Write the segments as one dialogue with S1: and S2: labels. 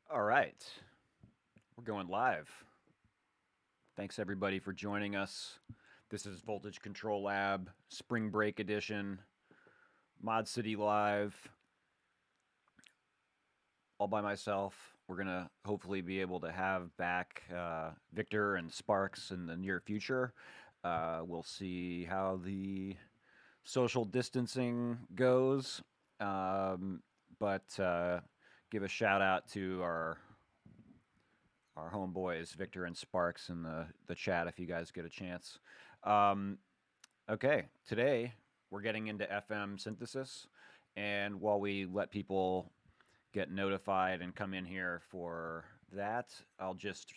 S1: All right, we're going live. Thanks everybody for joining us. This is Voltage Control Lab, Spring Break Edition, Mod City Live, all by myself. We're going to hopefully be able to have back Victor and Sparks in the near future. We'll see how the social distancing goes. But give a shout out to our homeboys Victor and Sparks in the chat if you guys get a chance. Um, okay, today we're getting into FM synthesis, and while we let people get notified and come in here for that, I'll just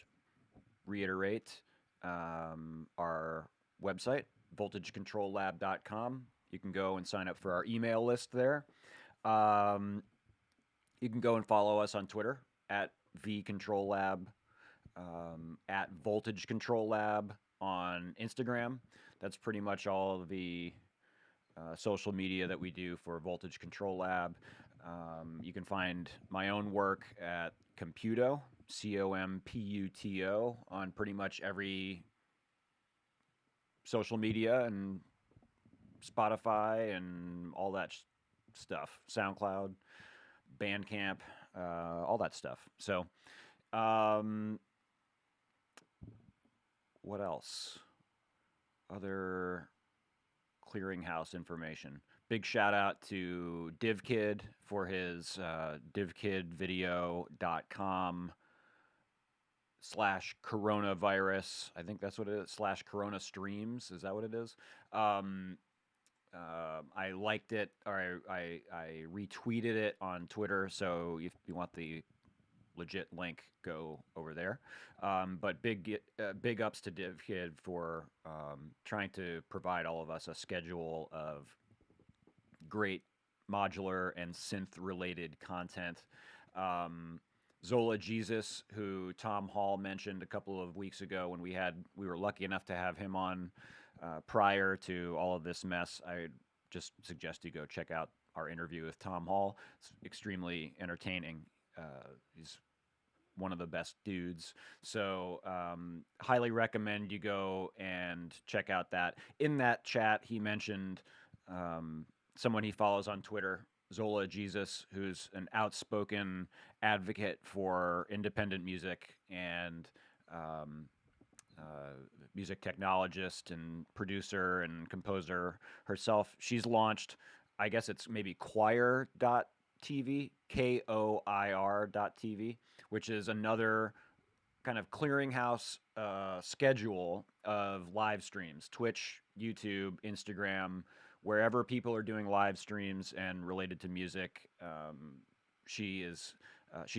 S1: reiterate our website, voltagecontrollab.com. You can go and sign up for our email list there. Um, you can go and follow us on Twitter at vcontrollab, at Voltage Control Lab on Instagram. That's pretty much all of the social media that we do for Voltage Control Lab. You can find my own work at Computo, Computo, on pretty much every social media and Spotify and all that stuff, SoundCloud, Bandcamp, all that stuff. So, um, what else? Other clearinghouse information. Big shout out to DivKid for his divkidvideo.com slash coronavirus. I think that's what it is. Slash corona streams. Is that what it is? Um, I liked it, or I retweeted it on Twitter. So if you want the legit link, go over there. But big ups to DivKid for trying to provide all of us a schedule of great modular and synth related content. Um, Zola Jesus, who Tom Hall mentioned a couple of weeks ago when we were lucky enough to have him on prior to all of this mess. I just suggest you go check out our interview with Tom Hall. It's extremely entertaining. He's one of the best dudes. So, highly recommend you go and check out that. In that chat, he mentioned someone he follows on Twitter, Zola Jesus, who's an outspoken advocate for independent music and um, music technologist and producer and composer herself. She's launched, I guess it's maybe choir.tv, KOIR.tv, which is another kind of clearinghouse schedule of live streams, Twitch, YouTube, Instagram, wherever people are doing live streams and related to music. She's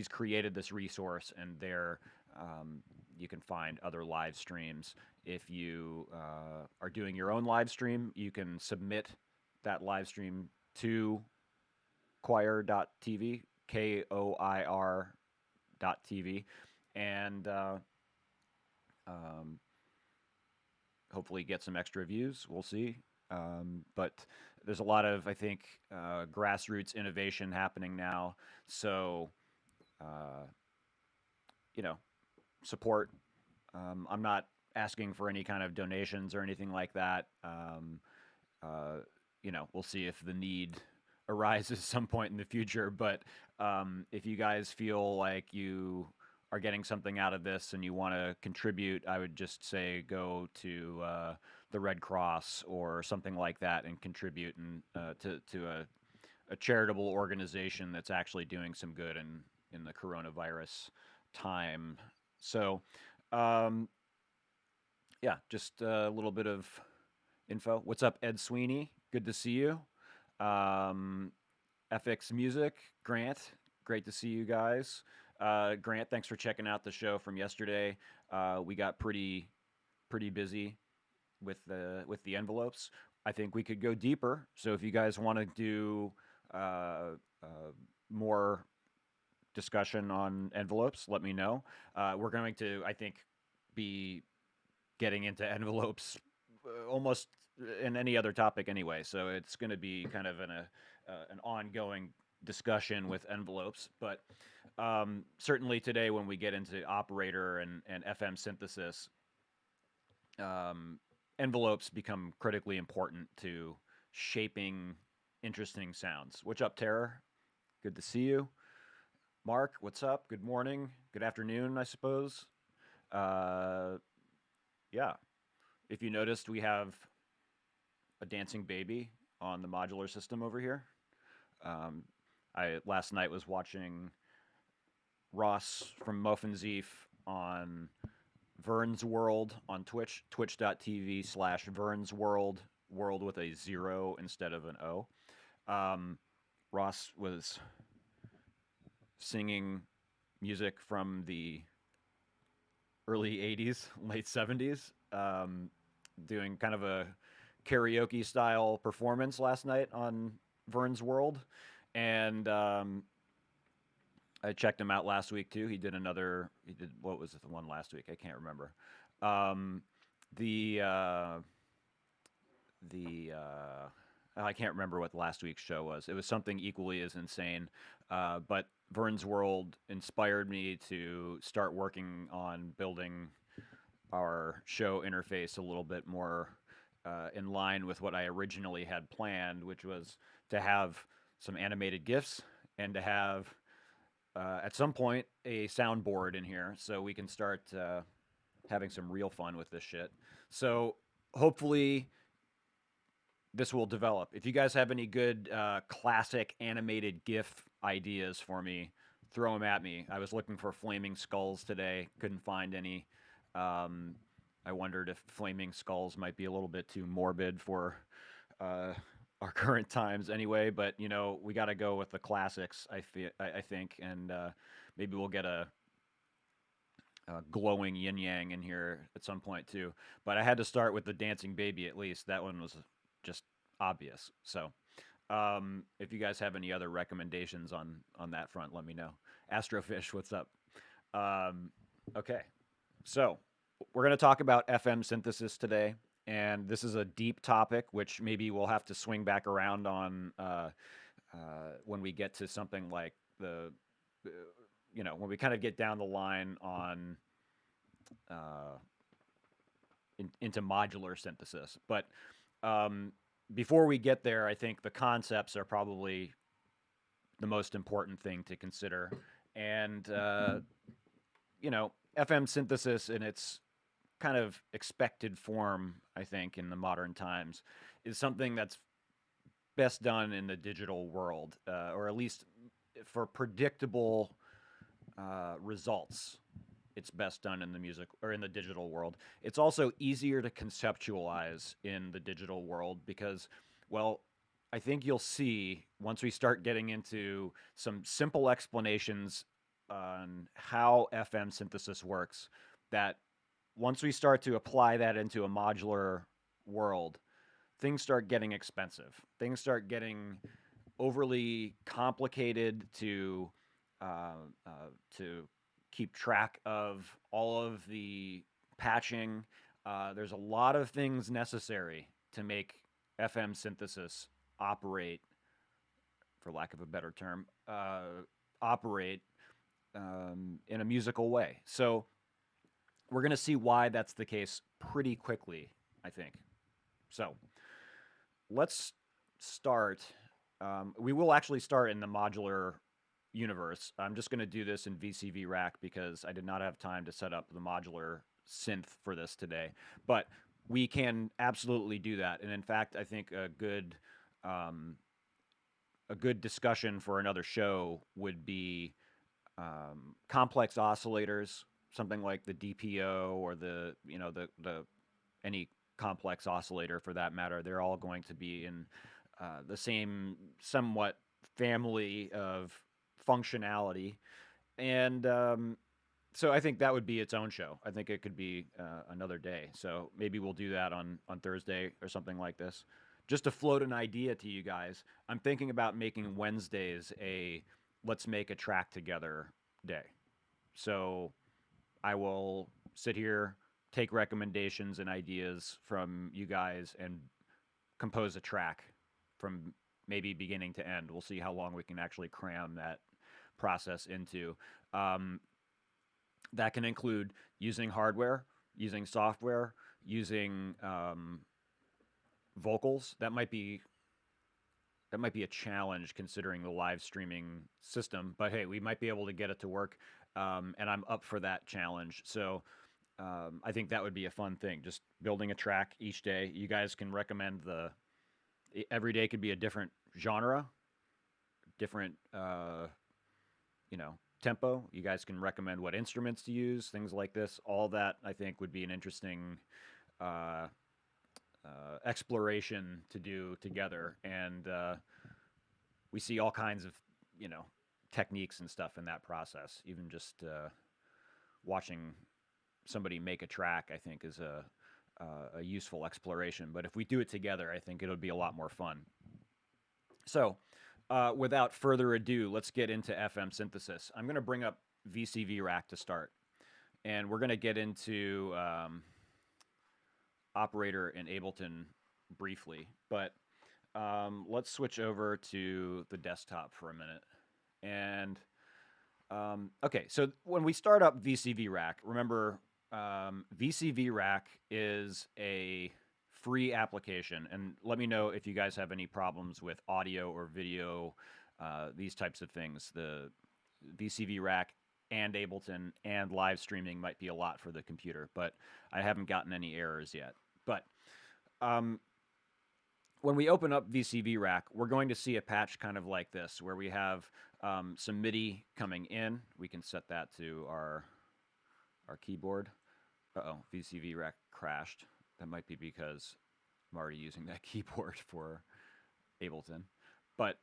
S1: created this resource, and there you can find other live streams. If you are doing your own live stream, you can submit that live stream to choir.tv, KOIR.tv, and um, hopefully get some extra views. We'll see. But there's a lot of, I think, grassroots innovation happening now. So, uh, you know, support. I'm not asking for any kind of donations or anything like that. Uh, we'll see if the need arises some point in the future. But if you guys feel like you are getting something out of this and you want to contribute, I would just say go to the Red Cross or something like that and contribute and to a charitable organization that's actually doing some good in the coronavirus time. So, um, yeah, just a little bit of info. What's up, Ed Sweeney? Good to see you. Um, FX Music, Grant. Great to see you guys. Grant, thanks for checking out the show from yesterday. We got pretty busy with the envelopes. I think we could go deeper. So if you guys want to do more discussion on envelopes, let me know. We're going to, I think, be getting into envelopes almost in any other topic anyway. So it's going to be kind of an ongoing discussion with envelopes. But Certainly today, when we get into operator and FM synthesis, um, envelopes become critically important to shaping interesting sounds. What's up, Terror? Good to see you. Mark, what's up? Good morning. Good afternoon, I suppose. Uh, yeah. If you noticed, we have a dancing baby on the modular system over here. Um, I last night was watching Ross from Moffinzeef on Vern's World on Twitch, twitch.tv/Vern's World, world with a zero instead of an O. Um, Ross was singing music from the early 80s, late 70s, doing kind of a karaoke style performance last night on Vern's World. And I checked him out last week too. He did, what was the one last week? I can't remember. Um, the, uh, I can't remember what last week's show was. It was something equally as insane. But Vern's World inspired me to start working on building our show interface a little bit more in line with what I originally had planned, which was to have some animated GIFs and to have, at some point, a soundboard in here so we can start having some real fun with this shit. So hopefully this will develop. If you guys have any good classic animated GIF ideas for me, throw them at me. I was looking for flaming skulls today, couldn't find any. Um, I wondered if flaming skulls might be a little bit too morbid for uh, our current times, anyway. But you know, we got to go with the classics. I think, and maybe we'll get a glowing yin yang in here at some point too. But I had to start with the dancing baby at least. That one was just obvious. So if you guys have any other recommendations on that front, let me know. Astrofish, what's up? Um, okay, so we're going to talk about FM synthesis today, and this is a deep topic, which maybe we'll have to swing back around on when we get to something like uh, when we kind of get down the line on uh, into modular synthesis. But um, before we get there, I think the concepts are probably the most important thing to consider. And, FM synthesis in its kind of expected form, I think, in the modern times, is something that's best done in the digital world, or at least for predictable results. It's best done in the music or in the digital world. It's also easier to conceptualize in the digital world because, well, I think you'll see once we start getting into some simple explanations on how FM synthesis works that once we start to apply that into a modular world, things start getting expensive. Things start getting overly complicated uh, uh, to keep track of all of the patching. There's a lot of things necessary to make FM synthesis operate, for lack of a better term, operate in a musical way. So we're going to see why that's the case pretty quickly, I think. So let's start. We will actually start in the modular universe. I'm just going to do this in VCV Rack because I did not have time to set up the modular synth for this today. But we can absolutely do that. And in fact, I think um, a good discussion for another show would be complex oscillators, something like the DPO or the any complex oscillator for that matter. They're all going to be in the same somewhat family of functionality, and so I think that would be its own show. I think it could be another day. So maybe we'll do that on Thursday or something like this. Just to float an idea to you guys, I'm thinking about making Wednesdays a let's make a track together day. So I will sit here, take recommendations and ideas from you guys, and compose a track from maybe beginning to end. We'll see how long we can actually cram that process into. Um, that can include using hardware, using software, using vocals. That might be a challenge considering the live streaming system. But hey, we might be able to get it to work, and I'm up for that challenge. So I think that would be a fun thing. Just building a track each day. You guys can recommend every day could be a different genre, different tempo. You guys can recommend what instruments to use, things like this. All that I think would be an interesting uh, exploration to do together, and we see all kinds of you know techniques and stuff in that process. Even just watching somebody make a track, I think, is a useful exploration. But if we do it together, I think it'll be a lot more fun. So, without further ado, let's get into FM synthesis. I'm going to bring up VCV Rack to start, and we're going to get into operator in Ableton briefly. But let's switch over to the desktop for a minute. And okay, so when we start up VCV Rack, remember VCV Rack is a free application. And let me know if you guys have any problems with audio or video, these types of things. The VCV Rack and Ableton and live streaming might be a lot for the computer, but I haven't gotten any errors yet. But um, when we open up VCV Rack, we're going to see a patch kind of like this, where we have some MIDI coming in. We can set that to our keyboard. Uh-oh, VCV Rack crashed. That might be because I'm already using that keyboard for Ableton. But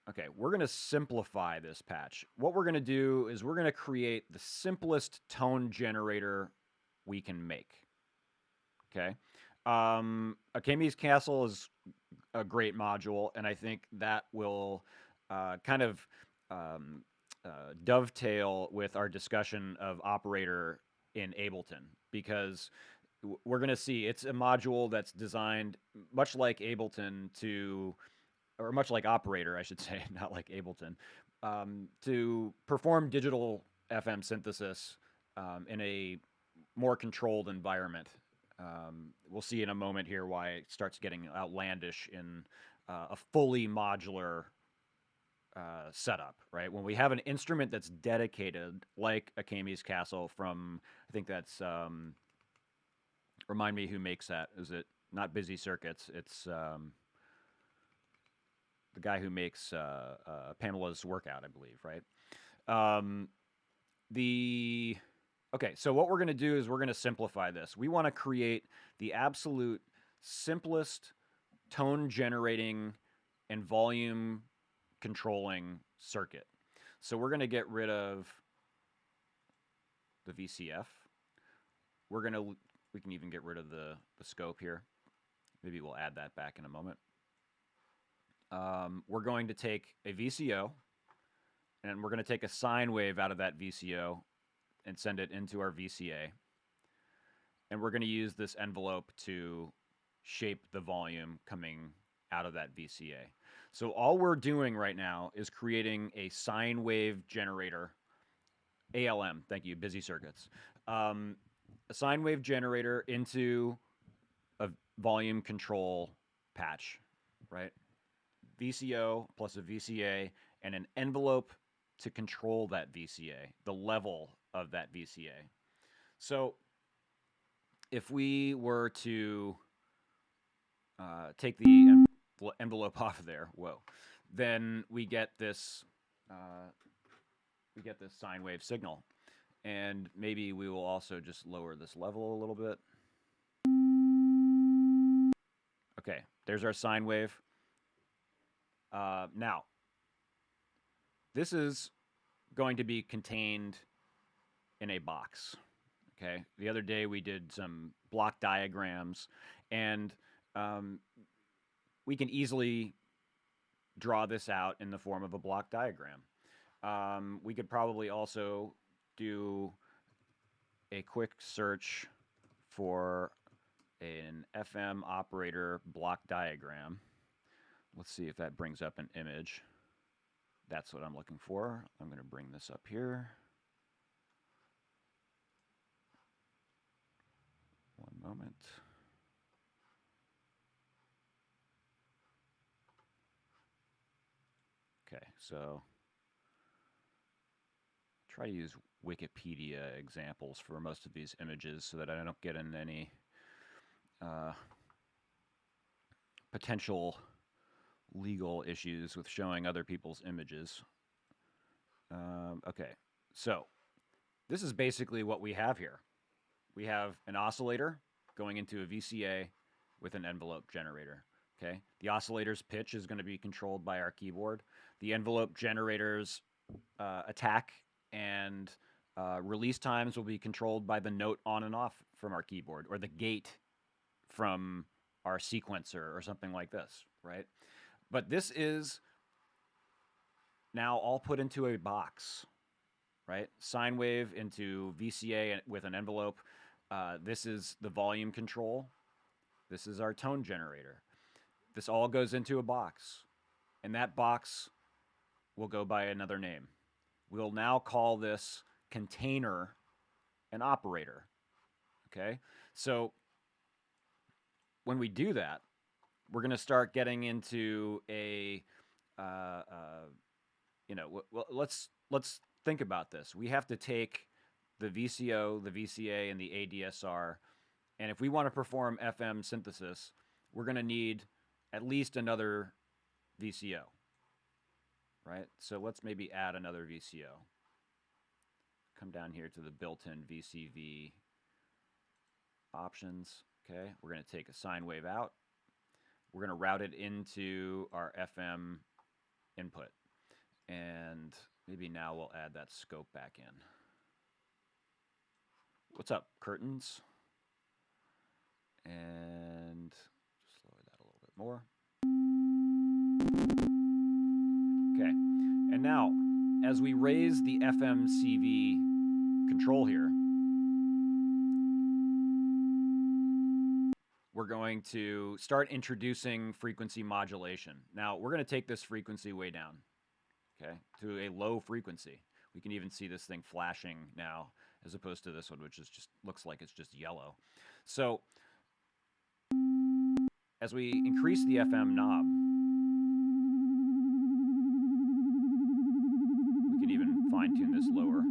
S1: okay, we're going to simplify this patch. What we're going to do is we're going to create the simplest tone generator we can make. Okay. Akemi's Castle is a great module, and I think that will kind of um, dovetail with our discussion of operator in Ableton, because we're going to see it's a module that's designed much like Ableton or much like operator, I should say, not like Ableton, to perform digital FM synthesis in a more controlled environment. We'll see in a moment here why it starts getting outlandish in a fully modular setup, right? When we have an instrument that's dedicated, like Akemi's Castle from, I think that's, remind me who makes that. Is it not Busy Circuits? It's the guy who makes Pamela's Workout, I believe, right? Um, the Okay, so what we're going to do is we're going to simplify this. We want to create the absolute simplest tone generating and volume controlling circuit. So we're going to get rid of the VCF. We can even get rid of the scope here. Maybe we'll add that back in a moment. We're going to take a VCO, and we're going to take a sine wave out of that VCO and send it into our VCA. And we're going to use this envelope to shape the volume coming out of that VCA. So all we're doing right now is creating a sine wave generator, ALM, thank you, Busy Circuits. A sine wave generator into a volume control patch, right? VCO plus a VCA and an envelope to control that VCA, the level of that VCA. So if we were to take the envelope off of there, then we get this sine wave signal, and maybe we will also just lower this level a little bit. Okay, there's our sine wave. Now, this is going to be contained in a box. Okay. The other day we did some block diagrams, and we can easily draw this out in the form of a block diagram. We could probably also do a quick search for an FM operator block diagram. Let's see if that brings up an image. That's what I'm looking for. I'm going to bring this up here. One moment. Okay, so try to use Wikipedia examples for most of these images so that I don't get in any uh, potential legal issues with showing other people's images. Okay, so this is basically what we have here. We have an oscillator going into a VCA with an envelope generator. Okay, the oscillator's pitch is going to be controlled by our keyboard. The envelope generator's attack and release times will be controlled by the note on and off from our keyboard or the gate from our sequencer or something like this, right? But this is now all put into a box, right? Sine wave into VCA with an envelope. This is the volume control. This is our tone generator. This all goes into a box, and that box will go by another name. We'll now call this container an operator. Okay? So when we do that, we're going to start getting into a, well, let's think about this. We have to take the VCO, the VCA, and the ADSR, and if we want to perform FM synthesis, we're going to need at least another VCO, right? So let's maybe add another VCO. Come down here to the built-in VCV options. Okay, we're going to take a sine wave out. We're going to route it into our FM input. And maybe now we'll add that scope back in. What's up, curtains? And just lower that a little bit more. Okay, and now as we raise the FMCV control here, we're going to start introducing frequency modulation. Now, we're going to take this frequency way down, okay, to a low frequency. We can even see this thing flashing now as opposed to this one, which is just looks like it's just yellow. So as we increase the FM knob, we can even fine-tune this lower.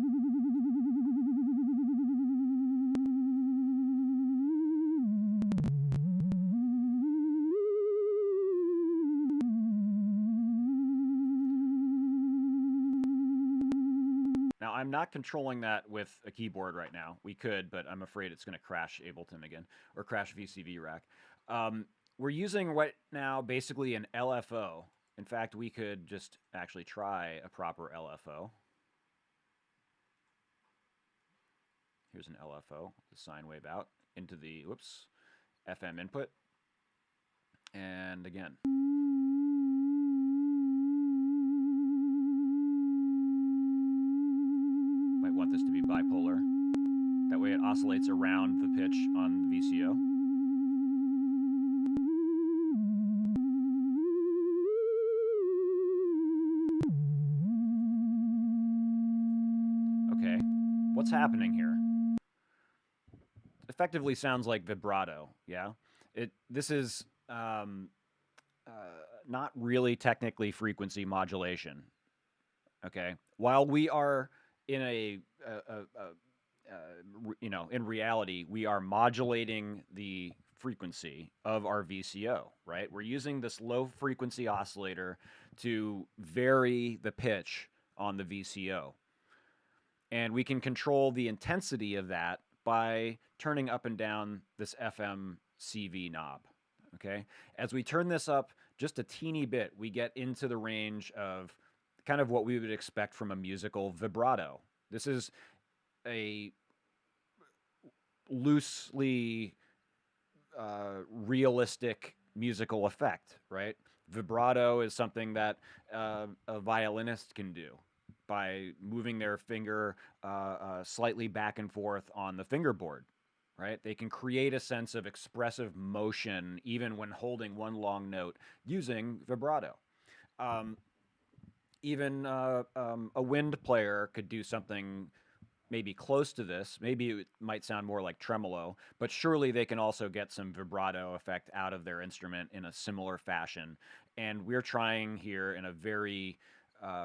S1: Now, I'm not controlling that with a keyboard right now. We could, but I'm afraid it's going to crash Ableton again, or crash VCV Rack. We're using right now basically an LFO. In fact, we could just actually try a proper LFO. Here's an LFO, the sine wave out into the, FM input. And again. Might want this to be bipolar. That way it oscillates around the pitch on the VCO. Okay, what's happening here? Effectively sounds like vibrato, yeah? This is not really technically frequency modulation, okay? While we are in in reality, we are modulating the frequency of our VCO, right? We're using this low frequency oscillator to vary the pitch on the VCO. And we can control the intensity of that by turning up and down this FM CV knob, okay? As we turn this up just a teeny bit, we get into the range of kind of what we would expect from a musical vibrato. This is a loosely realistic musical effect, right? Vibrato is something that a violinist can do by moving their finger slightly back and forth on the fingerboard, right? They can create a sense of expressive motion even when holding one long note using vibrato. even a wind player could do something maybe close to this. Maybe it might sound more like tremolo, but surely they can also get some vibrato effect out of their instrument in a similar fashion. And we're trying here in a very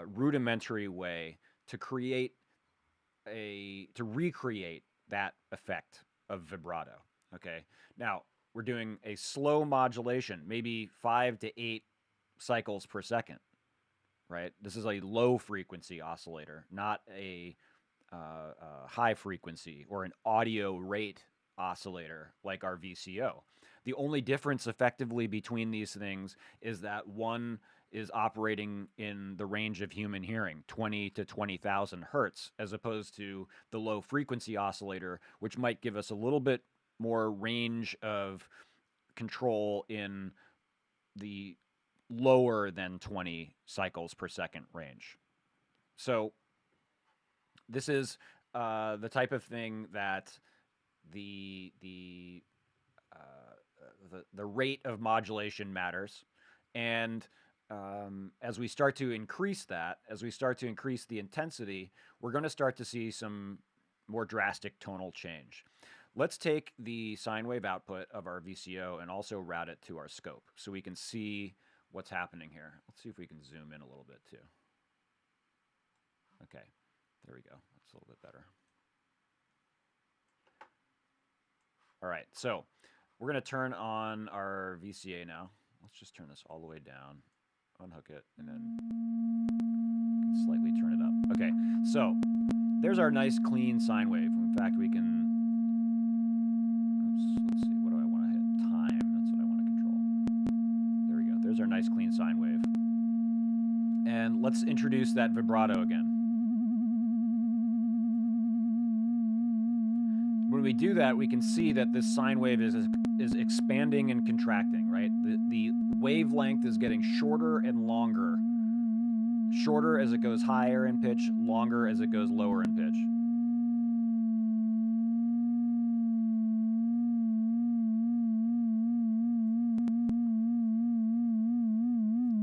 S1: rudimentary way to create to recreate that effect of vibrato. Okay. Now we're doing a slow modulation, maybe 5 to 8 cycles per second, right? This is a low frequency oscillator, not a high frequency or an audio rate oscillator like our VCO. The only difference effectively between these things is that one is operating in the range of human hearing, 20 to 20,000 hertz, as opposed to the low frequency oscillator, which might give us a little bit more range of control in the lower than 20 cycles per second range. So this is the type of thing that the the the rate of modulation matters, and as we start to increase that, as we start to increase the intensity, we're going to start to see some more drastic tonal change. Let's take the sine wave output of our VCO and also route it to our scope so we can see what's happening here. Let's see if we can zoom in a little bit too. Okay, there we go. That's a little bit better. All right, so we're going to turn on our VCA now. Let's just turn this all the way down, unhook it, and then slightly turn it up. Okay, so there's our nice clean sine wave. In fact, we can, let's see, what do I want to hit? Time, that's what I want to control. There we go, there's our nice clean sine wave. And let's introduce that vibrato again. When we do that, we can see that this sine wave is expanding and contracting, right? The wavelength is getting shorter and longer. Shorter as it goes higher in pitch, longer as it goes lower in pitch.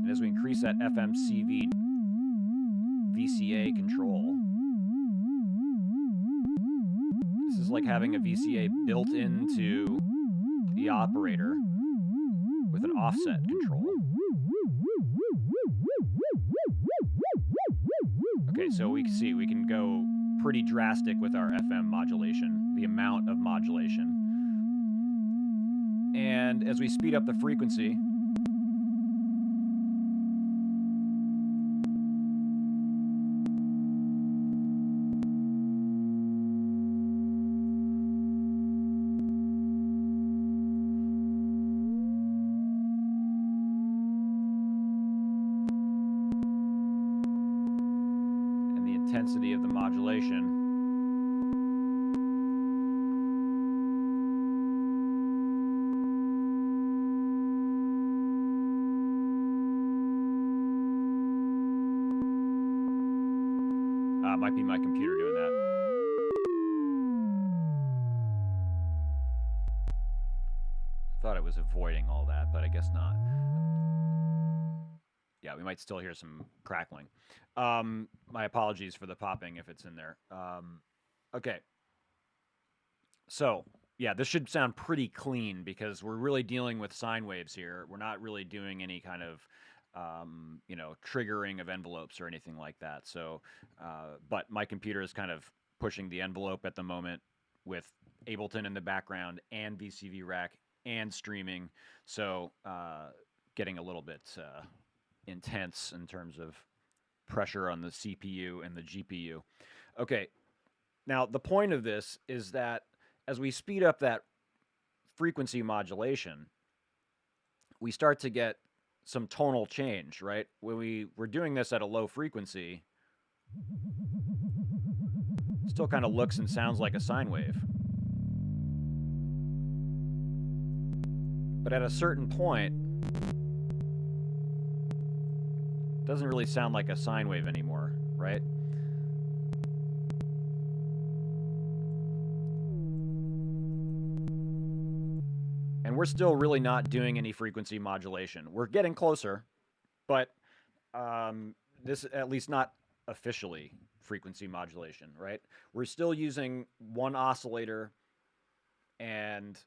S1: And as we increase that FMCV VCA control, this is like having a VCA built into the operator with an offset control. Okay, so we can see we can go pretty drastic with our FM modulation, the amount of modulation. And as we speed up the frequency, intensity of the modulation. Might be my computer doing that. Thought it was avoiding all that, but I guess not. Yeah, we might still hear some crackling. My apologies for the popping if it's in there. Okay. So, yeah, this should sound pretty clean because we're really dealing with sine waves here. We're not really doing any kind of, triggering of envelopes or anything like that. So, but my computer is kind of pushing the envelope at the moment with Ableton in the background and VCV Rack and streaming. So, getting a little bit intense in terms of pressure on the CPU and the GPU. Okay, now the point of this is that as we speed up that frequency modulation, we start to get some tonal change, right? When we're doing this at a low frequency, it still kind of looks and sounds like a sine wave. But at a certain point, it doesn't really sound like a sine wave anymore, right? And we're still really not doing any frequency modulation. We're getting closer, but this at least not officially frequency modulation, right? We're still using one oscillator and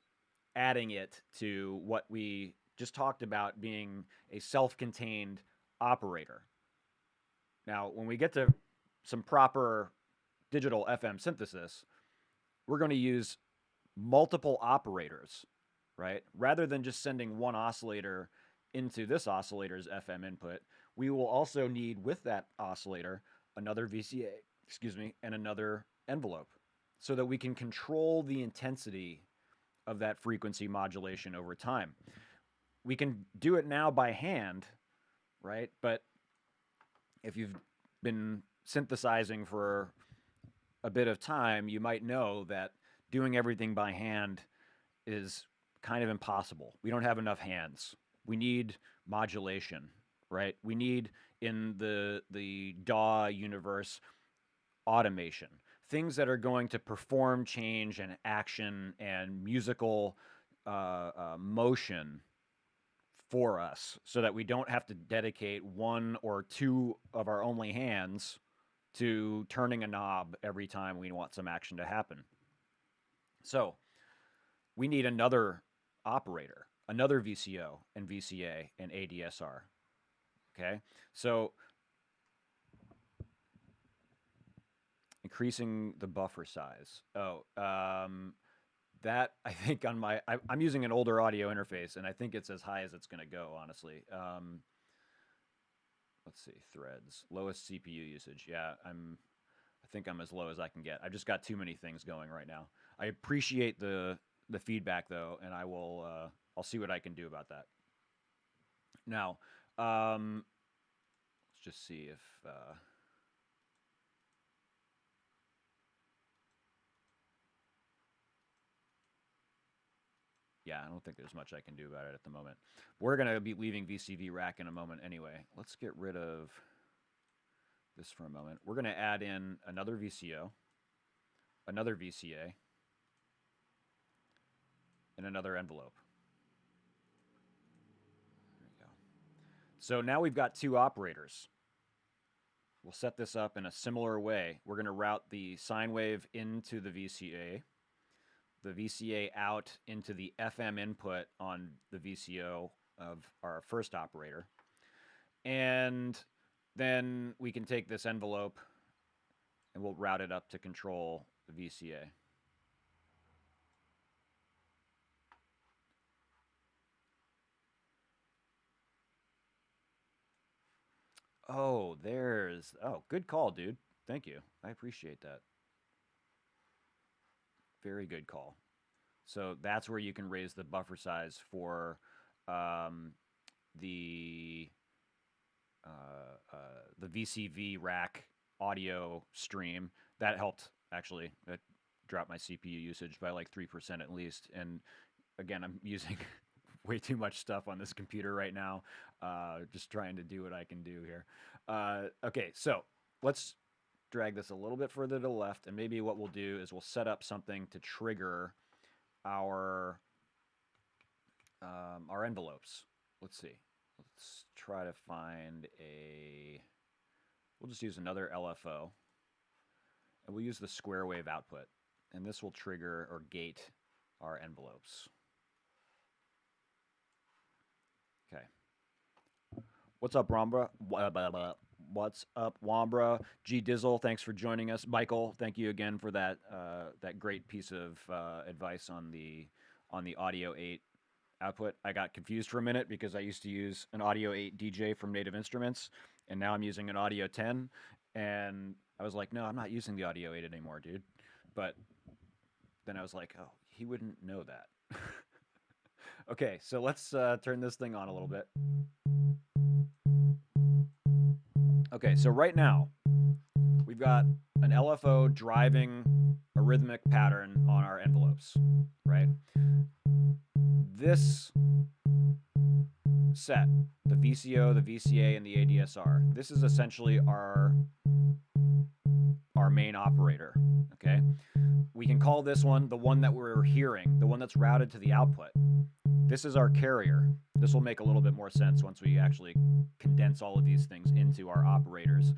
S1: adding it to what we just talked about being a self-contained operator. Now, when we get to some proper digital FM synthesis, we're going to use multiple operators, right? Rather than just sending one oscillator into this oscillator's FM input, we will also need with that oscillator another VCA, excuse me, and another envelope so that we can control the intensity of that frequency modulation over time. We can do it now by hand, right? But if you've been synthesizing for a bit of time, you might know that doing everything by hand is kind of impossible. We don't have enough hands. We need modulation, right? We need in the DAW universe automation, things that are going to perform change and action and musical motion for us so that we don't have to dedicate one or two of our only hands to turning a knob every time we want some action to happen. So we need another operator, another VCO and VCA and ADSR. Okay, so increasing the buffer size. That I think on my I'm using an older audio interface, and I think it's as high as it's going to go. Honestly, let's see, threads, lowest CPU usage. Yeah, I think I'm as low as I can get. I've just got too many things going right now. I appreciate the feedback though, and I'll see what I can do about that. Now, let's just see if yeah, I don't think there's much I can do about it at the moment. We're going to be leaving VCV rack in a moment anyway. Let's get rid of this for a moment. We're going to add in another VCO, another VCA, and another envelope. There we go. So now we've got two operators. We'll set this up in a similar way. We're going to route the sine wave into the VCA out into the FM input on the VCO of our first operator. And then we can take this envelope and we'll route it up to control the VCA. Oh, good call, dude. Thank you. I appreciate that. Very good call. So that's where you can raise the buffer size for um, the the VCV rack audio stream. That helped actually. That dropped my CPU usage by like 3% at least. And again, I'm using way too much stuff on this computer right now. Just trying to do what I can do here. Okay, so let's drag this a little bit further to the left, and maybe what we'll do is we'll set up something to trigger our envelopes. Let's see. Let's try to find a. We'll just use another LFO, and we'll use the square wave output, and this will trigger or gate our envelopes. Okay. What's up, Wambra? What's up, Wambra? G Dizzle, thanks for joining us. Michael, thank you again for that that great piece of advice on the Audio 8 output. I got confused for a minute because I used to use an Audio 8 DJ from Native Instruments, and now I'm using an Audio 10, and I was like, no, I'm not using the Audio 8 anymore, dude. But then I was like, oh, he wouldn't know that. Okay, so let's turn this thing on a little bit. Okay, so right now, we've got an LFO driving a rhythmic pattern on our envelopes, right? This set, the VCO, the VCA, and the ADSR, this is essentially our main operator, okay? We can call this one the one that we're hearing, the one that's routed to the output. This is our carrier. This will make a little bit more sense once we actually condense all of these things into our operators.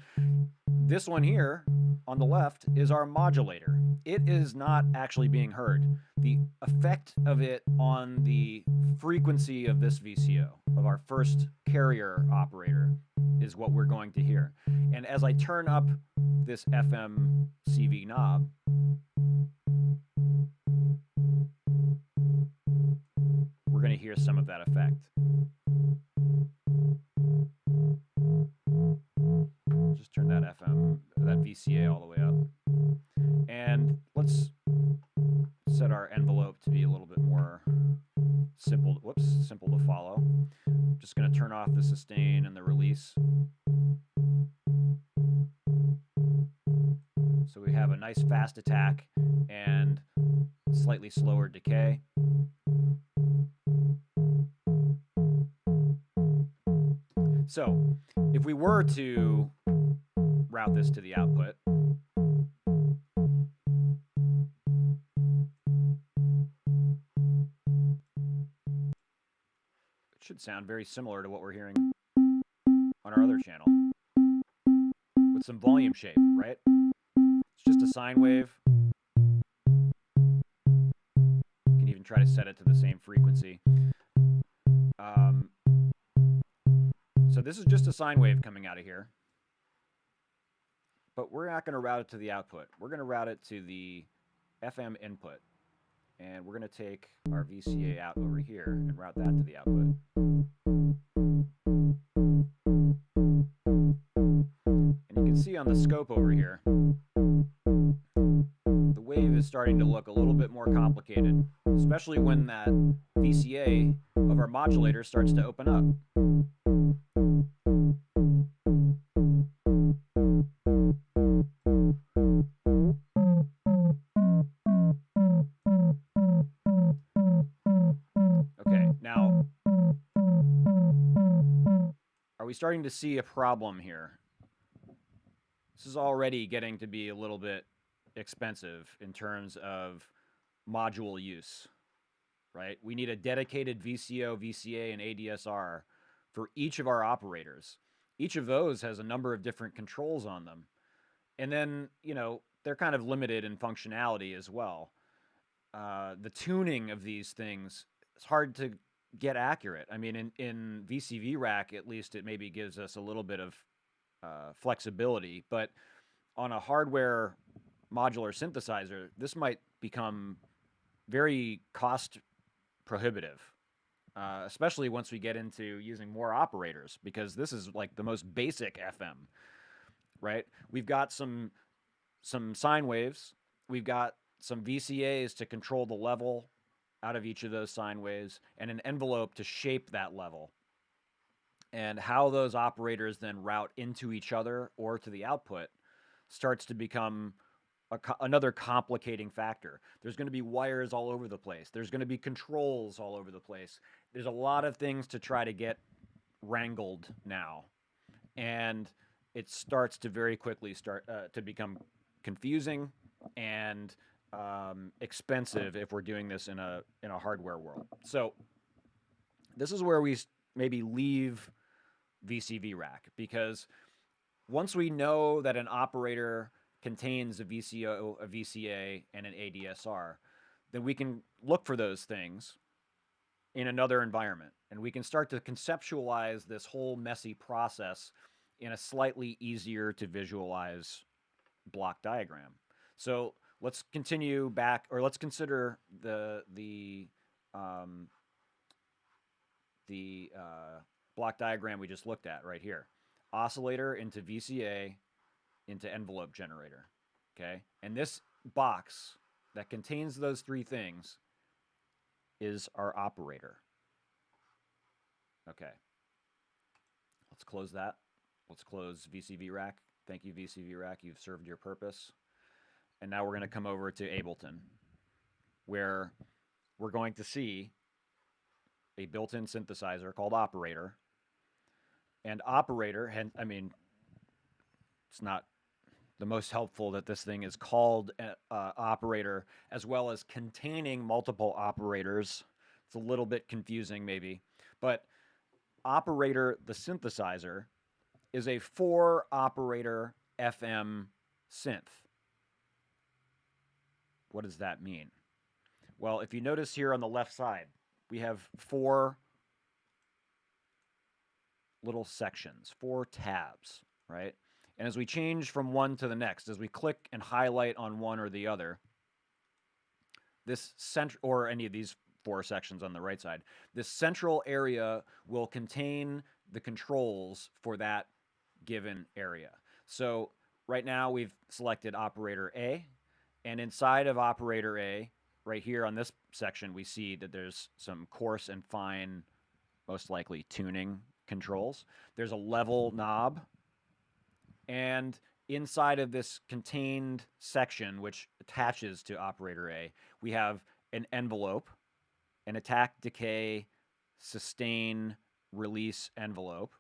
S1: This one here on the left is our modulator. It is not actually being heard. The effect of it on the frequency of this VCO, of our first carrier operator, is what we're going to hear. And as I turn up this FM CV knob, we're going to hear some of that effect. Just turn that VCA all the way up. And let's set our envelope to be a little bit more simple to follow. Just going to turn off the sustain and the release. So we have a nice fast attack and slightly slower decay. So if we were to route this to the output, it should sound very similar to what we're hearing on our other channel, with some volume shape, right? It's just a sine wave. You can even try to set it to the same frequency. So this is just a sine wave coming out of here. But we're not going to route it to the output. We're going to route it to the FM input. And we're going to take our VCA out over here and route that to the output. And you can see on the scope over here, the wave is starting to look a little bit more complicated, especially when that VCA of our modulator starts to open up. Okay, now, are we starting to see a problem here? This is already getting to be a little bit expensive in terms of module use, right? We need a dedicated VCO, VCA, and ADSR for each of our operators. Each of those has a number of different controls on them. And then, you know, they're kind of limited in functionality as well. The tuning of these things, it's hard to get accurate. I mean, in VCV rack, at least it maybe gives us a little bit of flexibility, but on a hardware modular synthesizer, this might become very cost prohibitive, especially once we get into using more operators, because this is like the most basic FM, right? We've got some sine waves. We've got some VCAs to control the level out of each of those sine waves, and an envelope to shape that level. And how those operators then route into each other or to the output starts to become another complicating factor. There's going to be wires all over the place. There's going to be controls all over the place. There's a lot of things to try to get wrangled now. And it starts to very quickly start to become confusing and expensive if we're doing this in a hardware world. So this is where we maybe leave VCV rack, because once we know that an operator contains a VCO, a VCA, and an ADSR, then we can look for those things in another environment, and we can start to conceptualize this whole messy process in a slightly easier to visualize block diagram. So let's continue back, or let's consider the block diagram we just looked at right here. Oscillator into VCA into envelope generator, okay? And this box that contains those three things is our operator. Okay. Let's close that. Let's close VCV rack. Thank you, VCV rack. You've served your purpose. And now we're going to come over to Ableton, where we're going to see a built-in synthesizer called Operator. And Operator, I mean, it's not the most helpful that this thing is called Operator, as well as containing multiple operators It's a little bit confusing, maybe. But operator, the synthesizer, is a 4-operator FM synth. What does that mean? Well, if you notice here on the left side, we have 4 little sections, 4 tabs, right? And as we change from one to the next, as we click and highlight on one or the other, this or any of these 4 sections on the right side, this central area will contain the controls for that given area. So right now we've selected operator A, and inside of operator A, right here on this section, we see that there's some coarse and fine, most likely tuning controls. There's a level knob, and inside of this contained section, which attaches to operator A, we have an envelope, an attack, decay, sustain, release envelope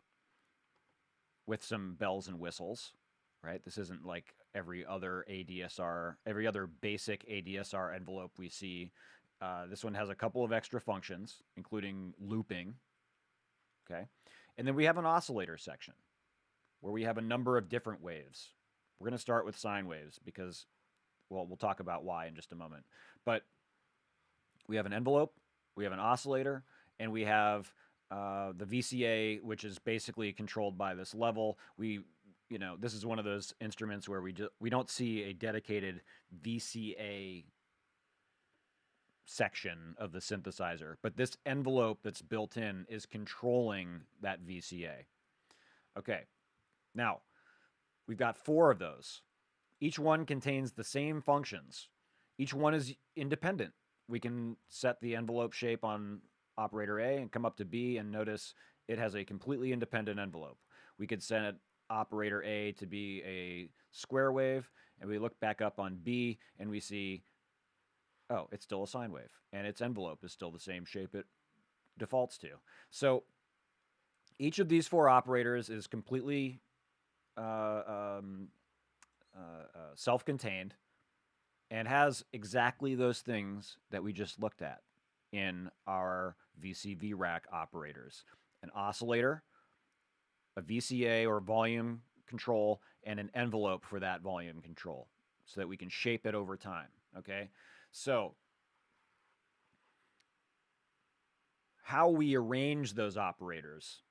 S1: with some bells and whistles, right? This isn't like every other ADSR, every other basic ADSR envelope we see. This one has a couple of extra functions, including looping, okay? And then we have an oscillator section where we have a number of different waves. We're going to start with sine waves because, well, we'll talk about why in just a moment. But we have an envelope, we have an oscillator, and we have the VCA, which is basically controlled by this level. This is one of those instruments where we don't see a dedicated VCA section of the synthesizer, but this envelope that's built in is controlling that VCA. Okay, now we've got 4 of those. Each one contains the same functions. Each one is independent. We can set the envelope shape on operator A and come up to B and notice it has a completely independent envelope. We could set operator A to be a square wave, and we look back up on B and we see, oh, it's still a sine wave, and its envelope is still the same shape it defaults to. So each of these 4 operators is completely self-contained and has exactly those things that we just looked at in our VCV rack operators: an oscillator, a VCA or volume control, and an envelope for that volume control so that we can shape it over time, okay? So how we arrange those operators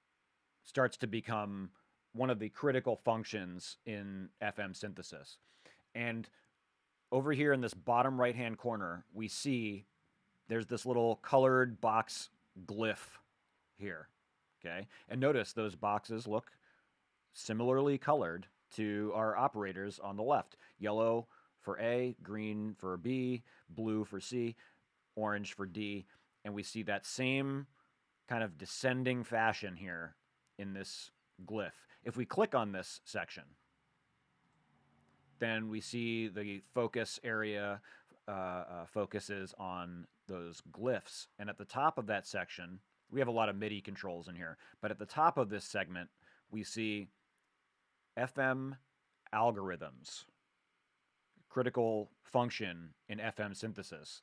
S1: starts to become one of the critical functions in FM synthesis. And over here in this bottom right-hand corner, we see there's this little colored box glyph here, okay? And notice those boxes look similarly colored to our operators on the left. Yellow for A, green for B, blue for C, orange for D. And we see that same kind of descending fashion here in this glyph. If we click on this section, then we see the focus area focuses on those glyphs. And at the top of that section, we have a lot of MIDI controls in here, but at the top of this segment, we see FM algorithms, critical function in FM synthesis,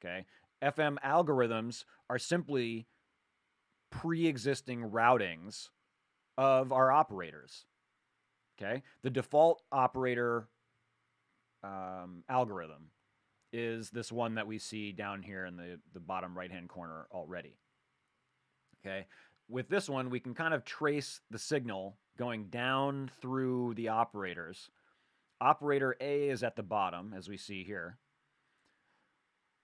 S1: okay? FM algorithms are simply pre-existing routings of our operators, okay? The default operator algorithm is this one that we see down here in the bottom right-hand corner already, okay? With this one, we can kind of trace the signal going down through the operators. Operator A is at the bottom, as we see here.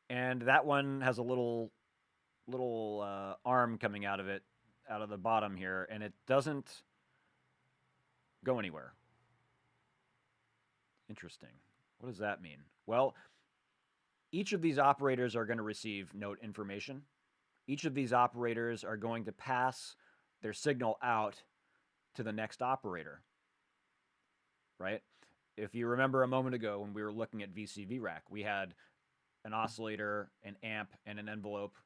S1: And that one has a little arm coming out of it, out of the bottom here, and it doesn't go anywhere. Interesting. What does that mean? Well, each of these operators are going to receive note information. Each of these operators are going to pass their signal out to the next operator, right? If you remember a moment ago when we were looking at VCV rack, we had an oscillator, an amp, and an envelope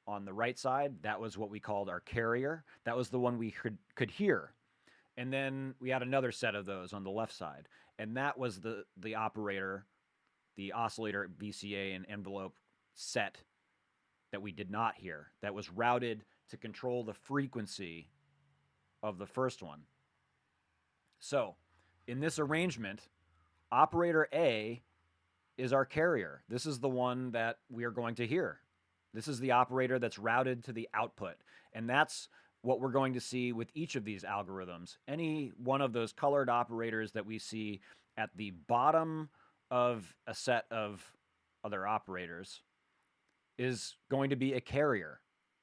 S1: on the right side. That was what we called our carrier. That was the one we could hear. And then we had another set of those on the left side. And that was the operator, the oscillator, VCA, and envelope set that we did not hear, that was routed to control the frequency of the first one. So, in this arrangement, operator A is our carrier. This is the one that we are going to hear. This is the operator that's routed to the output. And that's what we're going to see with each of these algorithms. Any one of those colored operators that we see at the bottom of a set of other operators is going to be a carrier,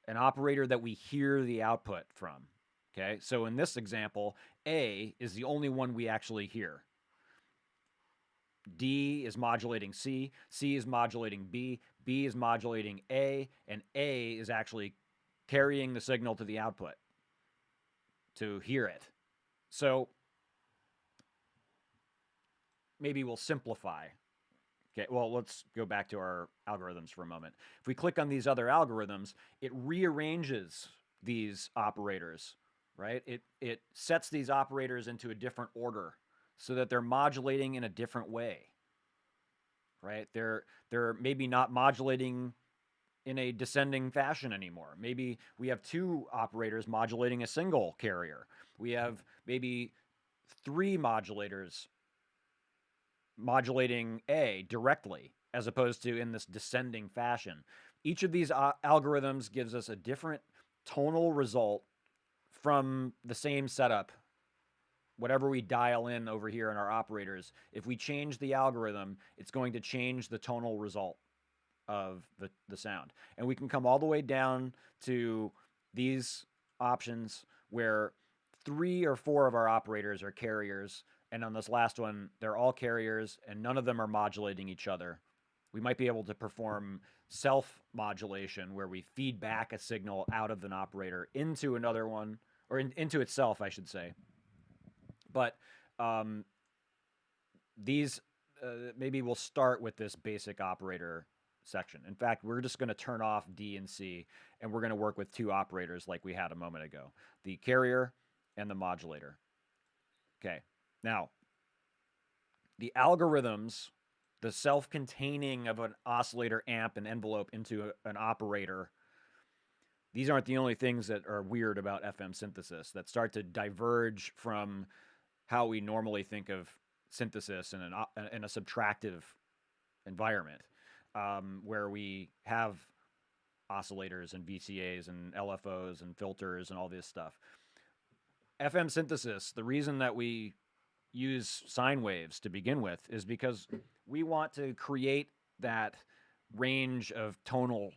S1: an operator that we hear the output from. Okay, so in this example, A is the only one we actually hear. D is modulating C, C is modulating B, B is modulating A, and A is actually carrying the signal to the output to hear it. So maybe we'll simplify. Okay, well, let's go back to our algorithms for a moment. If we click on these other algorithms, it rearranges these operators, right? It sets these operators into a different order so that they're modulating in a different way, right? They're maybe not modulating in a descending fashion anymore. Maybe we have two operators modulating a single carrier. We have maybe three modulators modulating A directly as opposed to in this descending fashion. Each of these algorithms gives us a different tonal result from the same setup. Whatever we dial in over here in our operators, if we change the algorithm, it's going to change the tonal result of the sound. And we can come all the way down to these options where 3 or 4 of our operators are carriers. And on this last one, they're all carriers and none of them are modulating each other. We might be able to perform self modulation where we feed back a signal out of an operator into another one, or into itself, I should say. But these, maybe we'll start with this basic operator section. In fact, we're just going to turn off D and C, and we're going to work with two operators like we had a moment ago, the carrier and the modulator. Okay, now, the algorithms, the self-containing of an oscillator amp and envelope into an operator, these aren't the only things that are weird about FM synthesis that start to diverge from how we normally think of synthesis in a subtractive environment, where we have oscillators and VCAs and LFOs and filters and all this stuff. FM synthesis, the reason that we use sine waves to begin with is because we want to create that range of tonal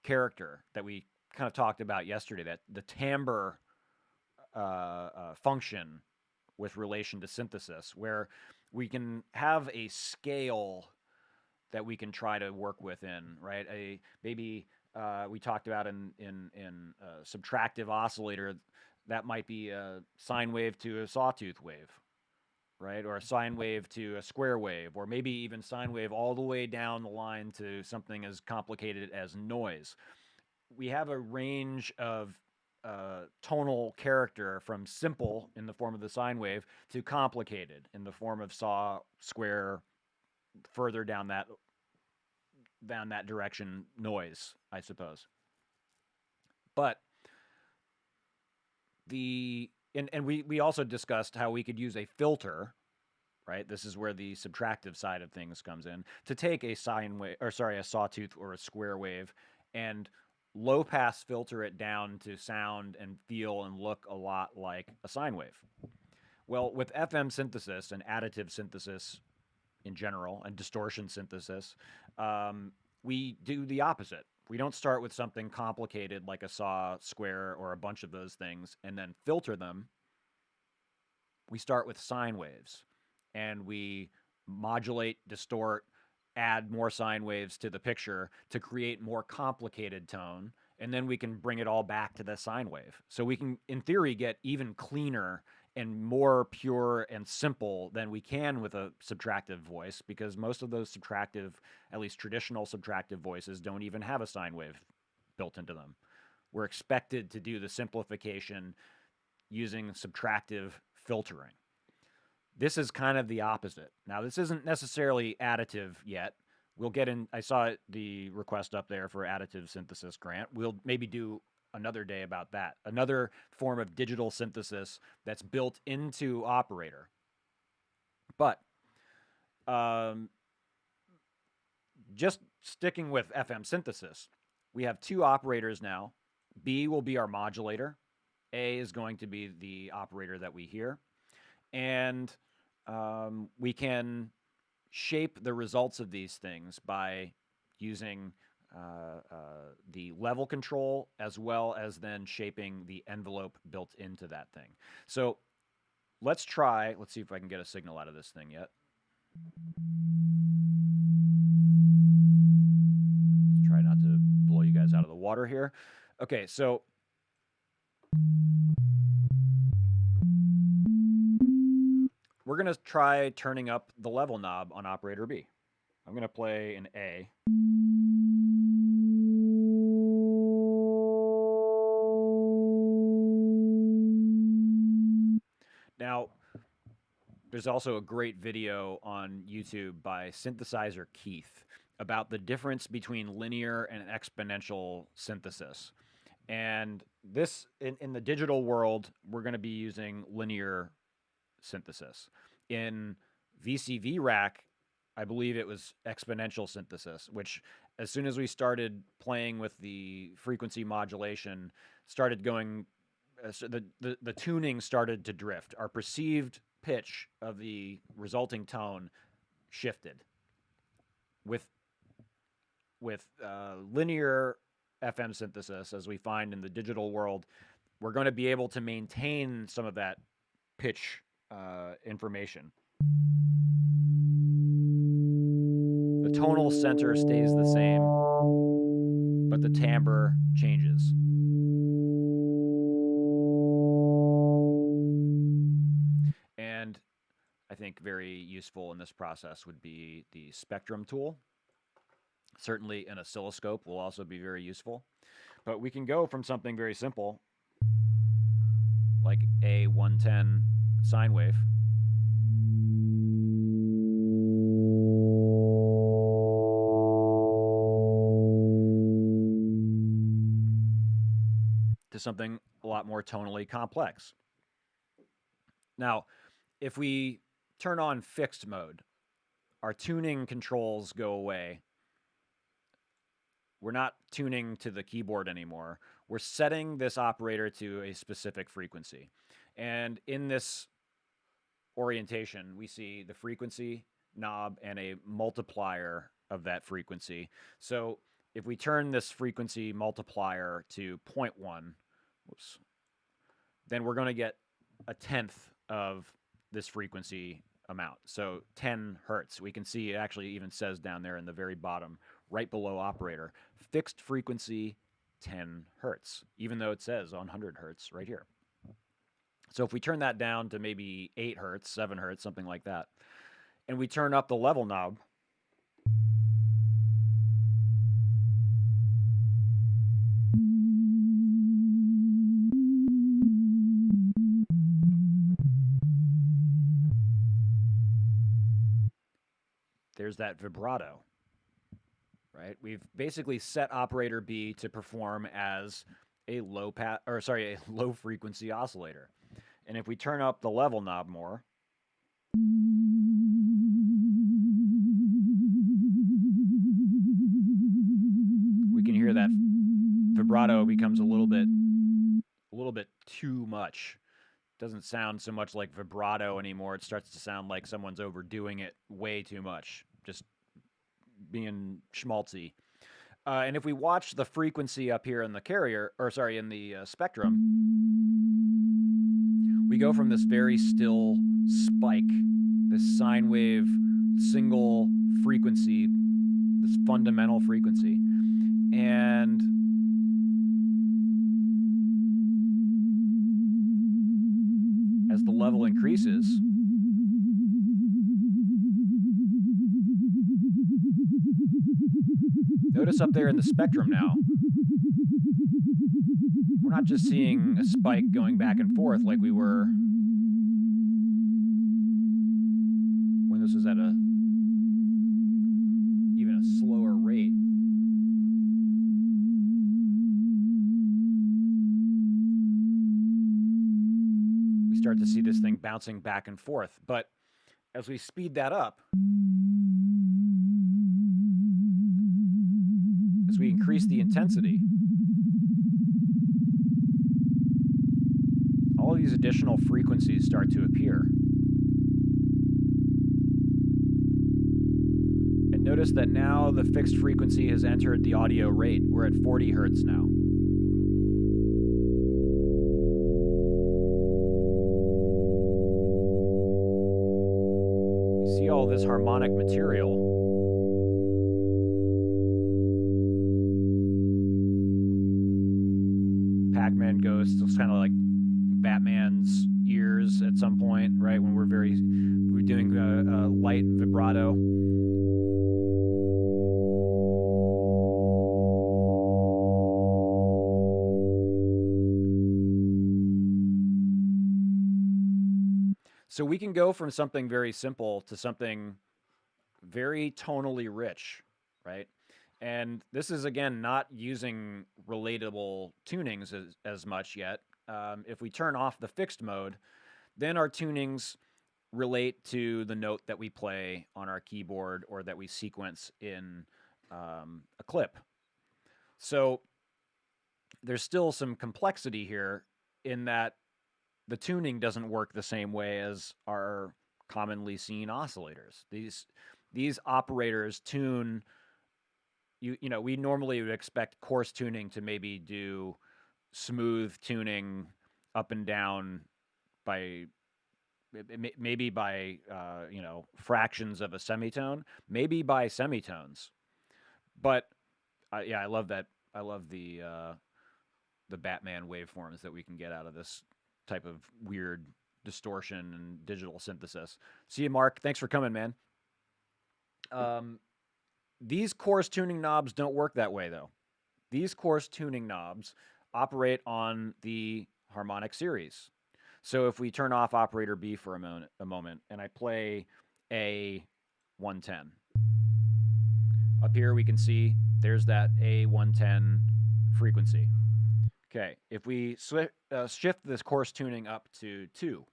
S1: character that we kind of talked about yesterday, that the timbre function with relation to synthesis, where we can have a scale that we can try to work within, right? Maybe we talked about in a subtractive oscillator, that might be a sine wave to a sawtooth wave, right? Or a sine wave to a square wave, or maybe even sine wave all the way down the line to something as complicated as noise. We have a range of tonal character from simple in the form of the sine wave to complicated in the form of saw, square, further down that direction, noise, I suppose. But we also discussed how we could use a filter, right? This is where the subtractive side of things comes in, to take a sine wave, or sorry, a sawtooth or a square wave, and low pass filter it down to sound and feel and look a lot like a sine wave. Well, with FM synthesis and additive synthesis in general, and distortion synthesis, we do the opposite. We don't start with something complicated like a saw, square, or a bunch of those things and then filter them. We start with sine waves and we modulate, distort, add more sine waves to the picture to create more complicated tone, and then we can bring it all back to the sine wave. So we can, in theory, get even cleaner and more pure and simple than we can with a subtractive voice, because most of those subtractive, at least traditional subtractive voices, don't even have a sine wave built into them. We're expected to do the simplification using subtractive filtering. This is kind of the opposite. Now, this isn't necessarily additive yet. We'll get in. I saw the request up there for additive synthesis grant. We'll maybe do another day about that. Another form of digital synthesis that's built into operator. But um, just sticking with FM synthesis, we have two operators now. B will be our modulator. A is going to be the operator that we hear. And we can shape the results of these things by using the level control as well as then shaping the envelope built into that thing. So let's see if I can get a signal out of this thing yet. Let's try not to blow you guys out of the water here. Okay, so we're going to try turning up the level knob on operator B. I'm going to play an A. Now, there's also a great video on YouTube by Synthesizer Keith about the difference between linear and exponential synthesis. And this, in the digital world, we're going to be using linear synthesis. In VCV rack, I believe it was exponential synthesis, which as soon as we started playing with the frequency modulation, started going, so the tuning started to drift. Our perceived pitch of the resulting tone shifted. With linear FM synthesis, as we find in the digital world, we're going to be able to maintain some of that pitch information. The tonal center stays the same, but the timbre changes. And I think very useful in this process would be the spectrum tool. Certainly an oscilloscope will also be very useful. But we can go from something very simple, like a 110 sine wave, to something a lot more tonally complex. Now, if we turn on fixed mode, our tuning controls go away. We're not tuning to the keyboard anymore. We're setting this operator to a specific frequency. And in this orientation, we see the frequency knob and a multiplier of that frequency. So if we turn this frequency multiplier to 0.1, whoops, then we're going to get a tenth of this frequency amount. So 10 hertz. We can see it actually even says down there in the very bottom, right below operator, fixed frequency 10 hertz, even though it says 100 hertz right here. So if we turn that down to maybe 8 hertz, 7 hertz, something like that, and we turn up the level knob, there's that vibrato, right? We've basically set operator B to perform as a low frequency oscillator. And if we turn up the level knob more, we can hear that vibrato becomes a little bit too much. Doesn't sound so much like vibrato anymore. It starts to sound like someone's overdoing it way too much, just being schmaltzy. And if we watch the frequency up here in the in the spectrum, we go from this very still spike, this sine wave, single frequency, this fundamental frequency, and as the level increases, notice up there in the spectrum now, we're not just seeing a spike going back and forth like we were when this was at even a start to see this thing bouncing back and forth. But as we speed that up, as we increase the intensity, all of these additional frequencies start to appear. And notice that now the fixed frequency has entered the audio rate. We're at 40 hertz now. You see all this harmonic material. Pac-Man Ghost is kind of like Batman's ears at some point, right? When we're doing a light vibrato. So we can go from something very simple to something very tonally rich, right? And this is, again, not using relatable tunings as much yet. If we turn off the fixed mode, then our tunings relate to the note that we play on our keyboard or that we sequence in a clip. So there's still some complexity here in that the tuning doesn't work the same way as our commonly seen oscillators. These operators tune. You know, we normally would expect coarse tuning to maybe do smooth tuning up and down by maybe by fractions of a semitone, maybe by semitones. But yeah, I love that. I love the Batman waveforms that we can get out of this type of weird distortion and digital synthesis. See you, Mark. Thanks for coming, man. These coarse tuning knobs don't work that way, though. These coarse tuning knobs operate on the harmonic series. So if we turn off operator B for a moment and I play A 110, up here we can see there's that A 110 frequency. Okay, if we shift this coarse tuning up to 2,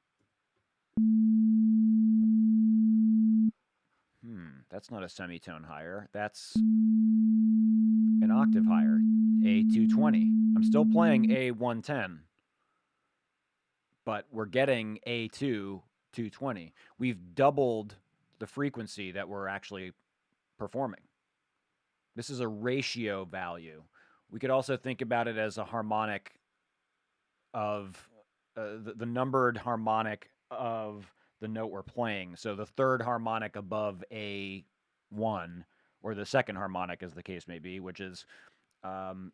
S1: that's not a semitone higher. That's an octave higher, A220. I'm still playing A110, but we're getting A2 220. We've doubled the frequency that we're actually performing. This is a ratio value. We could also think about it as a harmonic of the numbered harmonic of the note we're playing. So the third harmonic above A1, or the second harmonic, as the case may be, which is A220.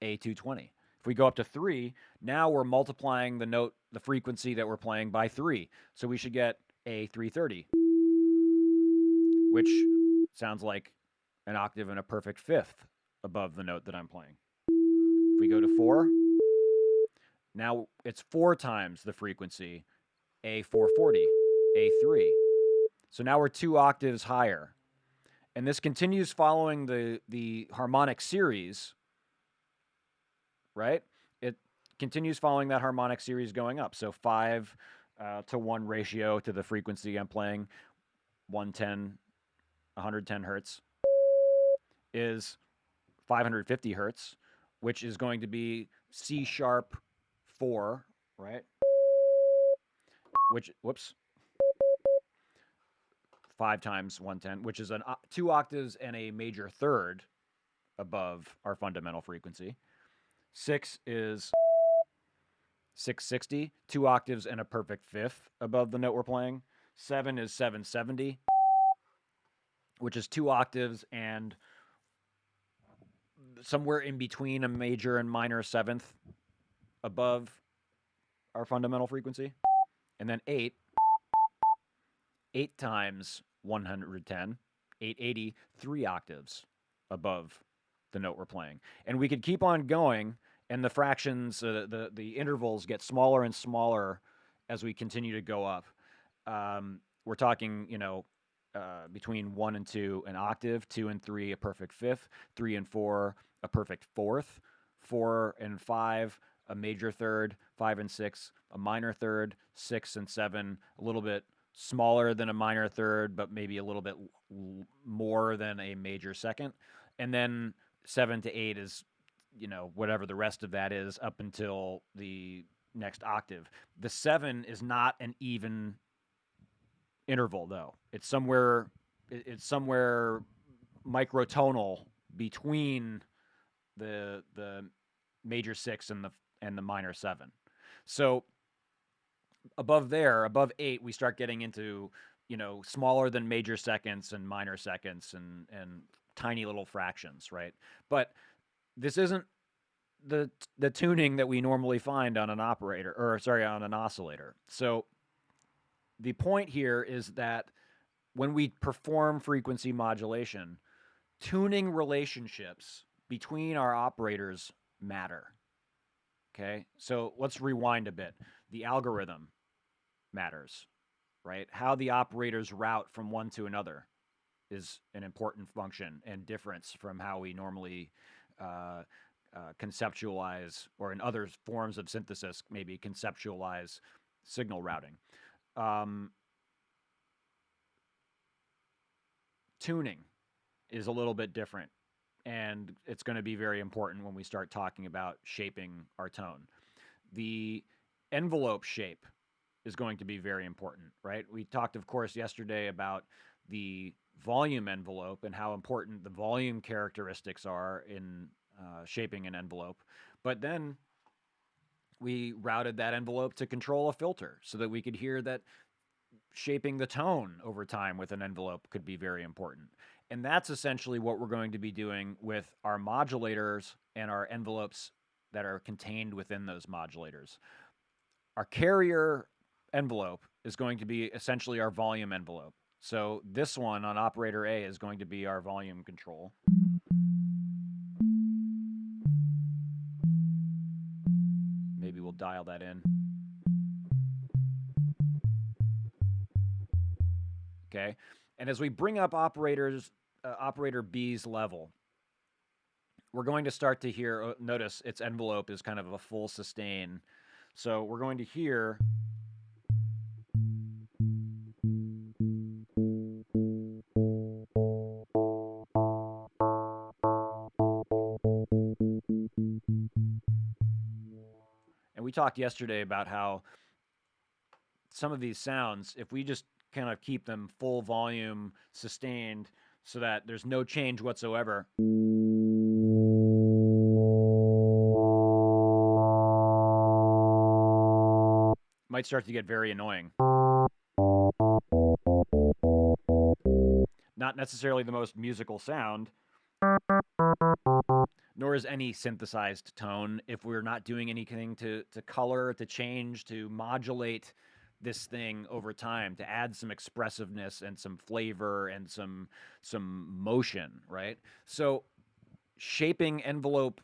S1: If we go up to 3, now we're multiplying the frequency that we're playing by 3. So we should get A330, which sounds like an octave and a perfect fifth above the note that I'm playing. If we go to 4, now it's 4 times the frequency, A440, A3. So now we're 2 octaves higher. And this continues following the harmonic series, right? It continues following that harmonic series going up. So 5 to 1 ratio to the frequency I'm playing, 110 hertz, is 550 hertz, which is going to be C sharp 4, right? Which, 5 times 110, which is 2 octaves and a major third above our fundamental frequency. 6 is 660, 2 octaves and a perfect fifth above the note we're playing. 7 is 770, which is 2 octaves and somewhere in between a major and minor seventh above our fundamental frequency. And then 8 times 110, 880, 3 octaves above the note we're playing. And we could keep on going, and the fractions, the intervals get smaller and smaller as we continue to go up. We're talking, between 1 and 2, an octave, 2 and 3, a perfect fifth, 3 and 4, a perfect fourth, 4 and 5, a major third, 5 and 6, a minor third, 6 and 7, a little bit smaller than a minor third, but maybe a little bit more than a major second. And then 7 to 8 is, whatever the rest of that is up until the next octave. The 7 is not an even interval though. It's somewhere microtonal between the major 6 and the minor 7. So above 8, we start getting into smaller than major seconds and minor seconds and tiny little fractions, right? But this isn't the tuning that we normally find on an operator, or sorry, on an oscillator. So the point here is that when we perform frequency modulation, tuning relationships between our operators matter. Okay, so let's rewind a bit. The algorithm matters, right? How the operators route from one to another is an important function and difference from how we normally uh, conceptualize, or in other forms of synthesis, maybe conceptualize signal routing. Um, Tuning is a little bit different, and it's going to be very important when we start talking about shaping our tone. The envelope shape is going to be very important, right? We talked, of course, yesterday about the volume envelope and how important the volume characteristics are in shaping an envelope. But then we routed that envelope to control a filter so that we could hear that shaping the tone over time with an envelope could be very important. And that's essentially what we're going to be doing with our modulators and our envelopes that are contained within those modulators. Our carrier envelope is going to be essentially our volume envelope. So this one on operator A is going to be our volume control. Maybe we'll dial that in. Okay. And as we bring up operator B's level, we're going to start to hear, notice its envelope is kind of a full sustain. So we're going to hear and we talked yesterday about how some of these sounds, if we just kind of keep them full volume, sustained, so that there's no change whatsoever, might start to get very annoying. Not necessarily the most musical sound, nor is any synthesized tone if we're not doing anything to color, to change, to modulate this thing over time, to add some expressiveness and some flavor and some motion, right? So shaping envelope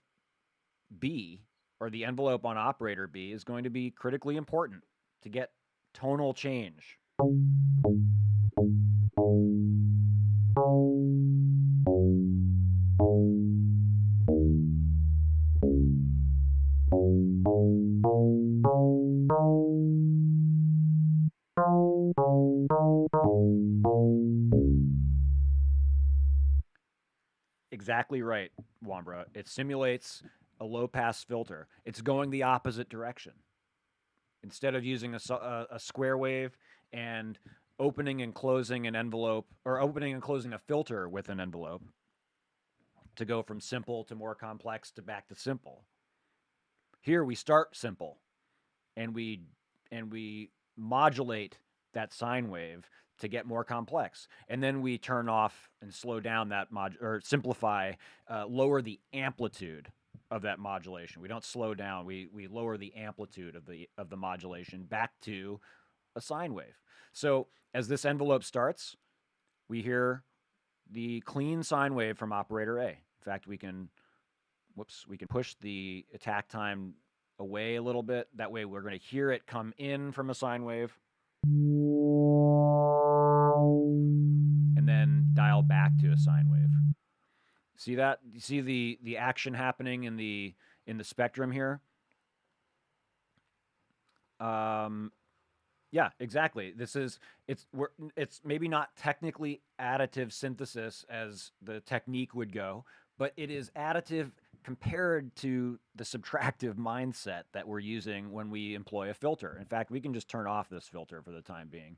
S1: B, or the envelope on operator B, is going to be critically important to get tonal change. Exactly right, Wambra. It simulates a low pass filter. It's going the opposite direction. Instead of using a square wave and opening and closing an envelope, or opening and closing a filter with an envelope to go from simple to more complex to back to simple. Here we start simple and we modulate that sine wave to get more complex, and then we turn off and slow down that or simplify, lower the amplitude of that modulation. We don't slow down. We lower the amplitude of the modulation back to a sine wave. So as this envelope starts, we hear the clean sine wave from operator A. In fact, we can push the attack time away a little bit. That way we're going to hear it come in from a sine wave and then dial back to a sine wave. See that? You see the action happening in the spectrum here? Um, yeah, exactly. It's maybe not technically additive synthesis as the technique would go, but it is additive compared to the subtractive mindset that we're using when we employ a filter. In fact, we can just turn off this filter for the time being.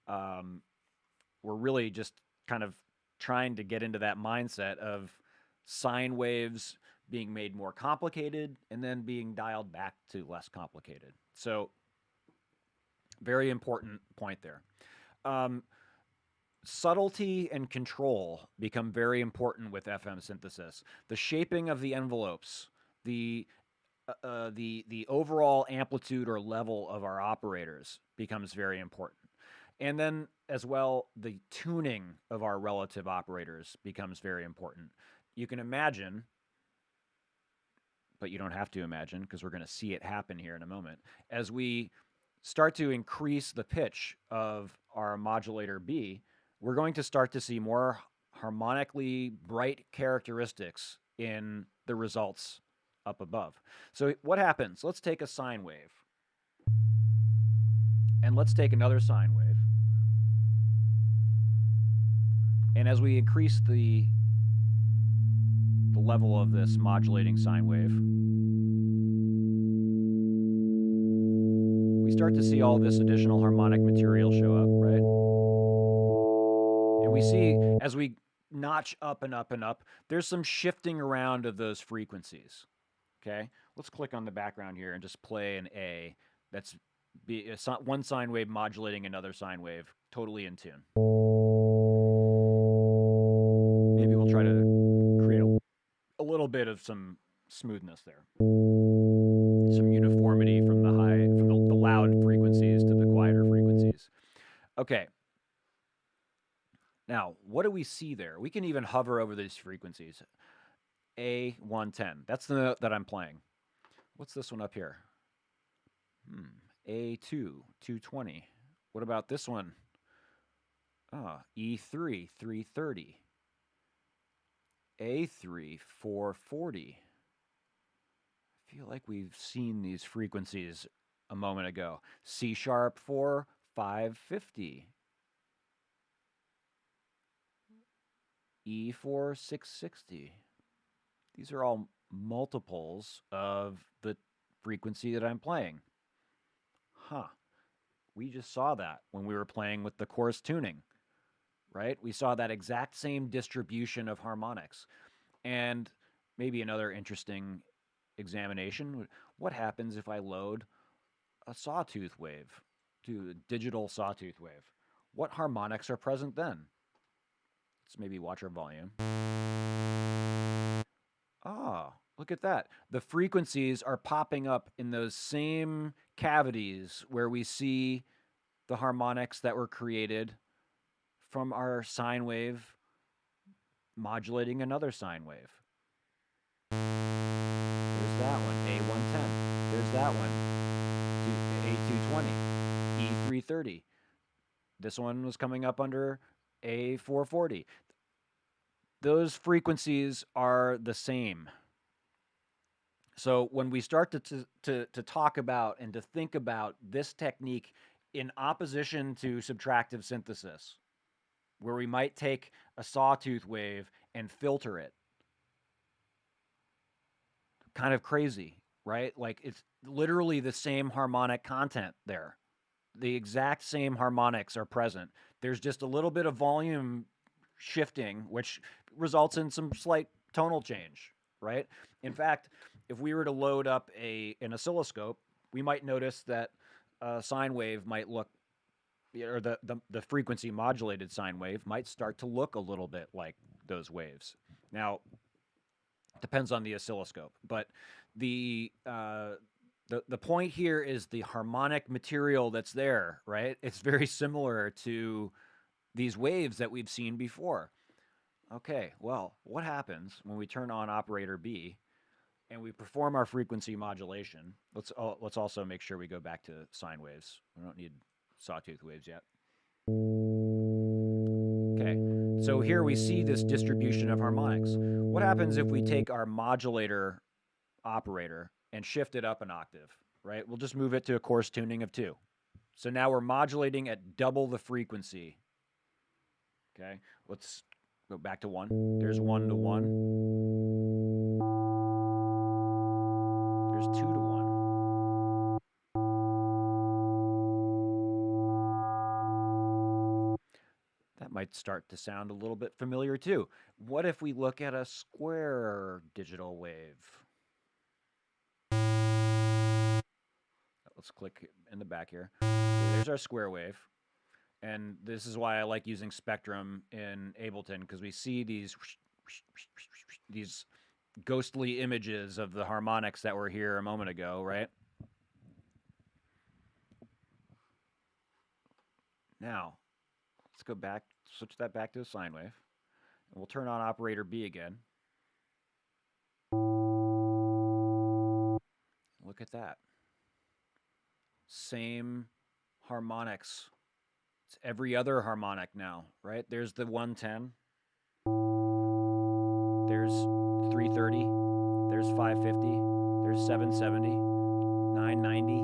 S1: Um, we're really just kind of trying to get into that mindset of sine waves being made more complicated and then being dialed back to less complicated. So, very important point there. Um, Subtlety and control become very important with FM synthesis. The shaping of the envelopes, the the overall amplitude or level of our operators becomes very important. And then as well, the tuning of our relative operators becomes very important. You can imagine, but you don't have to imagine because we're going to see it happen here in a moment. As we start to increase the pitch of our modulator B, we're going to start to see more harmonically bright characteristics in the results up above. So, what happens? Let's take a sine wave and let's take another sine wave. And as we increase the level of this modulating sine wave, we start to see all this additional harmonic material show up, right? And we see as we notch up and up and up, there's some shifting around of those frequencies. Okay, let's click on the background here and just play an A that's one sine wave modulating another sine wave, totally in tune. Maybe we'll try to create a little bit of some smoothness there, some uniformity from the loud frequencies to the quieter frequencies. Okay. Now, what do we see there? We can even hover over these frequencies. A110. That's the note that I'm playing. What's this one up here? A2, 220. What about this one? E3, 330. A3, 440. I feel like we've seen these frequencies a moment ago. C sharp 4, 550. E4, 660. These are all multiples of the frequency that I'm playing. Huh. We just saw that when we were playing with the coarse tuning, right? We saw that exact same distribution of harmonics. And maybe another interesting examination, what happens if I load a sawtooth wave to a digital sawtooth wave? What harmonics are present then? Let's maybe watch our volume. Ah, look at that. The frequencies are popping up in those same cavities where we see the harmonics that were created from our sine wave modulating another sine wave. There's that one, A110. There's that one, A220, E330. This one was coming up under A440. Those frequencies are the same. So when we start to talk about and to think about this technique in opposition to subtractive synthesis, where we might take a sawtooth wave and filter it, kind of crazy, right? Like it's literally the same harmonic content there. The exact same harmonics are present. There's just a little bit of volume shifting, which results in some slight tonal change, right? In fact, if we were to load up an oscilloscope, we might notice that a sine wave might look, or the frequency modulated sine wave might start to look a little bit like those waves. Now, it depends on the oscilloscope, but the the point here is the harmonic material that's there, right? It's very similar to these waves that we've seen before. Okay, well, what happens when we turn on operator B and we perform our frequency modulation? Let's also make sure we go back to sine waves. We don't need sawtooth waves yet. Okay, so here we see this distribution of harmonics. What happens if we take our modulator operator and shift it up an octave, right? We'll just move it to a coarse tuning of 2. So now we're modulating at double the frequency. Okay, let's go back to 1. There's 1 to 1. There's 2 to 1. That might start to sound a little bit familiar too. What if we look at a square digital wave? Let's click in the back here. There's our square wave. And this is why I like using Spectrum in Ableton, because we see these ghostly images of the harmonics that were here a moment ago, right? Now, let's go back, switch that back to a sine wave, and we'll turn on operator B again. Look at that. Same harmonics. It's every other harmonic now, right? There's the 110. There's 330. There's 550. There's 770. 990.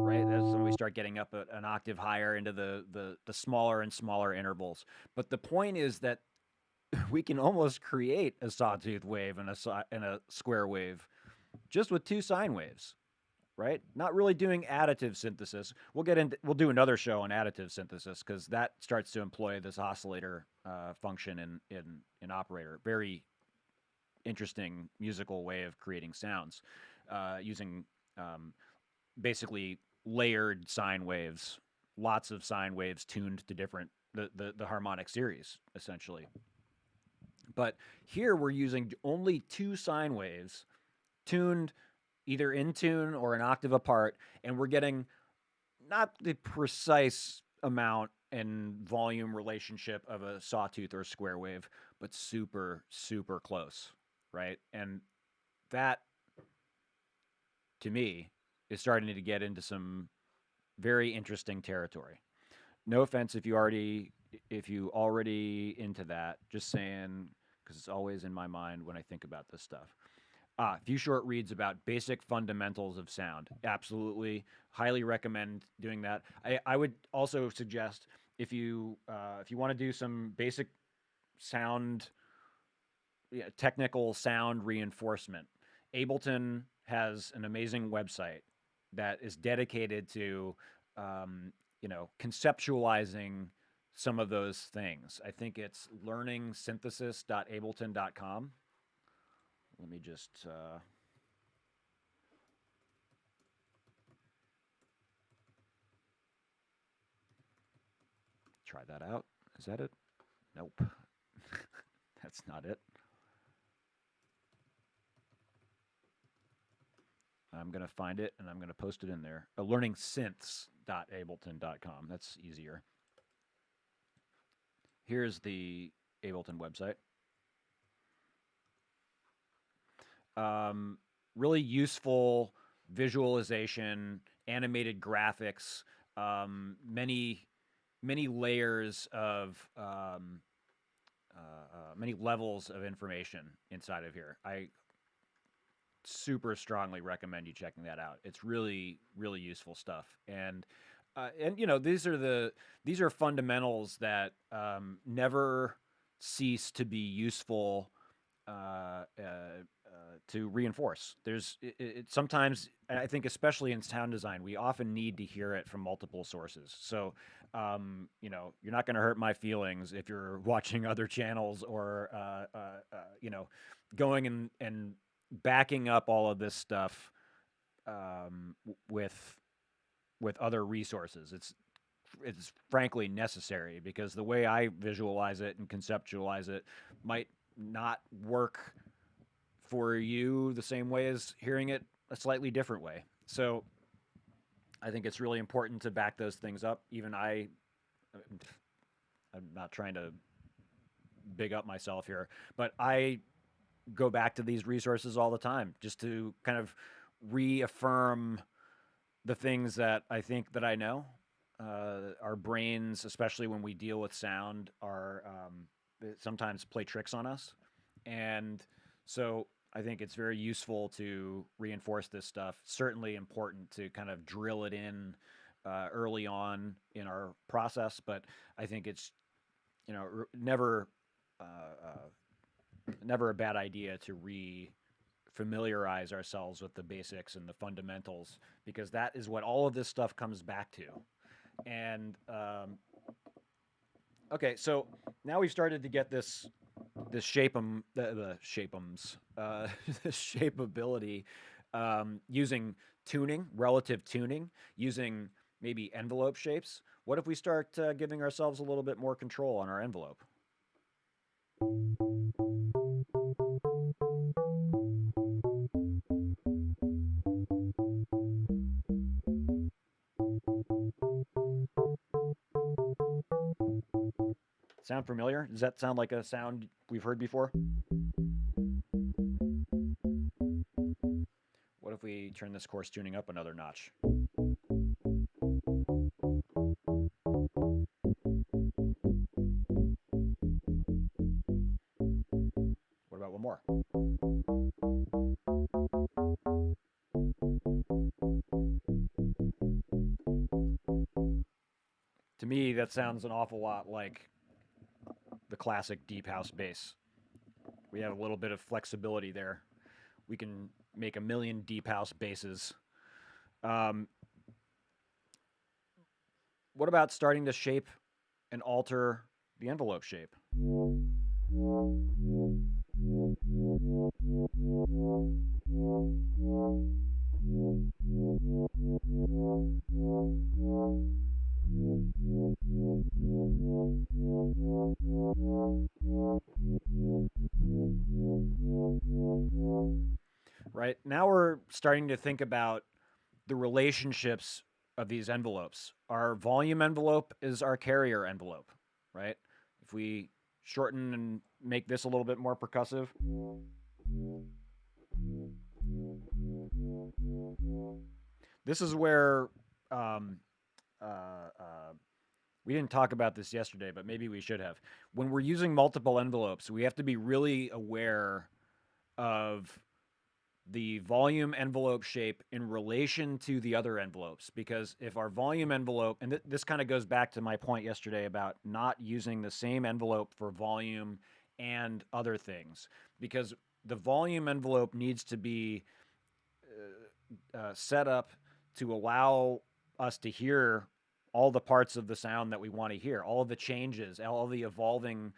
S1: Right? That's when we start getting up an octave higher into the smaller and smaller intervals. But the point is that we can almost create a sawtooth wave and a square wave just with 2 sine waves, right? Not really doing additive synthesis. We'll do another show on additive synthesis because that starts to employ this oscillator function in operator. Very interesting musical way of creating sounds using basically layered sine waves, lots of sine waves tuned to different the harmonic series essentially. But here we're using only 2 sine waves tuned either in tune or an octave apart, and we're getting not the precise amount and volume relationship of a sawtooth or a square wave, but super, super close, right? And that, to me, is starting to get into some very interesting territory. No offense if you already into that, just saying, because it's always in my mind when I think about this stuff. A few short reads about basic fundamentals of sound. Absolutely, highly recommend doing that. I would also suggest if you want to do some basic sound, technical sound reinforcement, Ableton has an amazing website that is dedicated to conceptualizing some of those things. I think it's learningsynthesis.ableton.com. Let me just try that out. Is that it? Nope. That's not it. I'm going to find it and I'm going to post it in there. Learningsynths.ableton.com. That's easier. Here's the Ableton website. Really useful visualization, animated graphics, many layers of many levels of information inside of here. I super strongly recommend you checking that out. It's really useful stuff, and these are fundamentals that never cease to be useful to reinforce. Sometimes, I think, especially in sound design, we often need to hear it from multiple sources. So, you're not going to hurt my feelings if you're watching other channels or, going and backing up all of this stuff with other resources. It's frankly necessary because the way I visualize it and conceptualize it might not work for you the same way as hearing it a slightly different way. So I think it's really important to back those things up. Even I'm not trying to big up myself here, but I go back to these resources all the time just to kind of reaffirm the things that I think that I know. Our brains, especially when we deal with sound, are sometimes play tricks on us, and so I think it's very useful to reinforce this stuff. Certainly important to kind of drill it in early on in our process, but I think it's never uh, never a bad idea to familiarize ourselves with the basics and the fundamentals because that is what all of this stuff comes back to. And okay, so now we've started to get this the shapeums the shapeability using tuning, relative tuning, using maybe envelope shapes. What if we start giving ourselves a little bit more control on our envelope? Sound familiar? Does that sound like a sound we've heard before? What if we turn this coarse tuning up another notch? What about one more? To me, that sounds an awful lot like the classic deep house bass. We have a little bit of flexibility there. We can make a million deep house basses. Um, what about starting to shape and alter the envelope shape? Right now, we're starting to think about the relationships of these envelopes. Our volume envelope is our carrier envelope, right? If we shorten and make this a little bit more percussive, this is where um, uh, uh, we didn't talk about this yesterday, but maybe we should have. When we're using multiple envelopes, we have to be really aware of the volume envelope shape in relation to the other envelopes. Because if our volume envelope, and this kind of goes back to my point yesterday about not using the same envelope for volume and other things, because the volume envelope needs to be set up to allow us to hear all the parts of the sound that we want to hear, all of the changes, all of the evolving,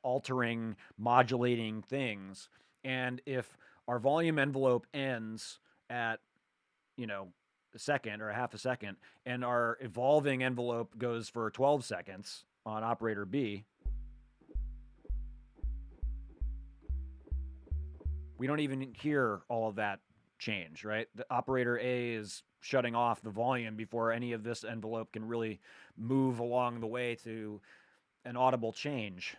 S1: altering, modulating things. And if our volume envelope ends at, you know, a second or a half a second, and our evolving envelope goes for 12 seconds on operator B, we don't even hear all of that change, right? The operator A is shutting off the volume before any of this envelope can really move along the way to an audible change.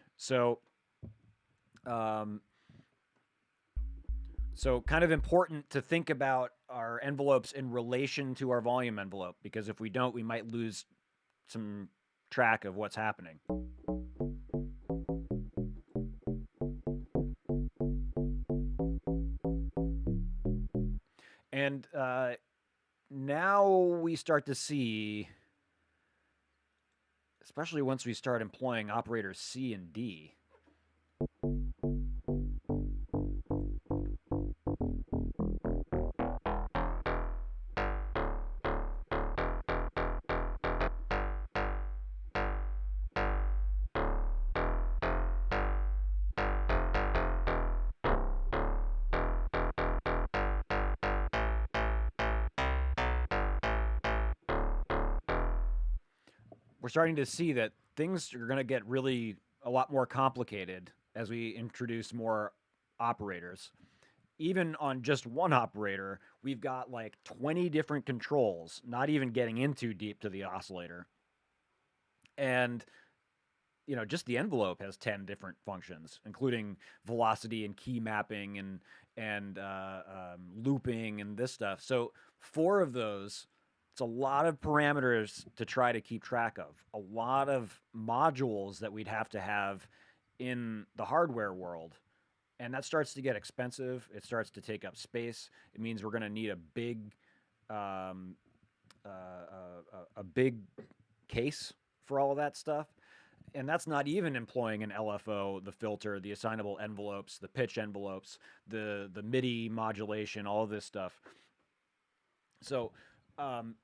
S1: Um, so kind of important to think about our envelopes in relation to our volume envelope because if we don't, we might lose some track of what's happening. And now we start to see, especially once we start employing operators C and D, we're starting to see that things are going to get really a lot more complicated as we introduce more operators. Even on just one operator, we've got like 20 different controls, not even getting in too deep to the oscillator. And just the envelope has 10 different functions, including velocity and key mapping and looping and this stuff. So four of those, it's a lot of parameters to try to keep track of. A lot of modules that we'd have to have in the hardware world and that starts to get expensive. It starts to take up space. It means we're going to need a big, um, a big case for all of that stuff. And that's not even employing an LFO, the filter, the assignable envelopes, the pitch envelopes, the MIDI modulation, all of this stuff. So, um,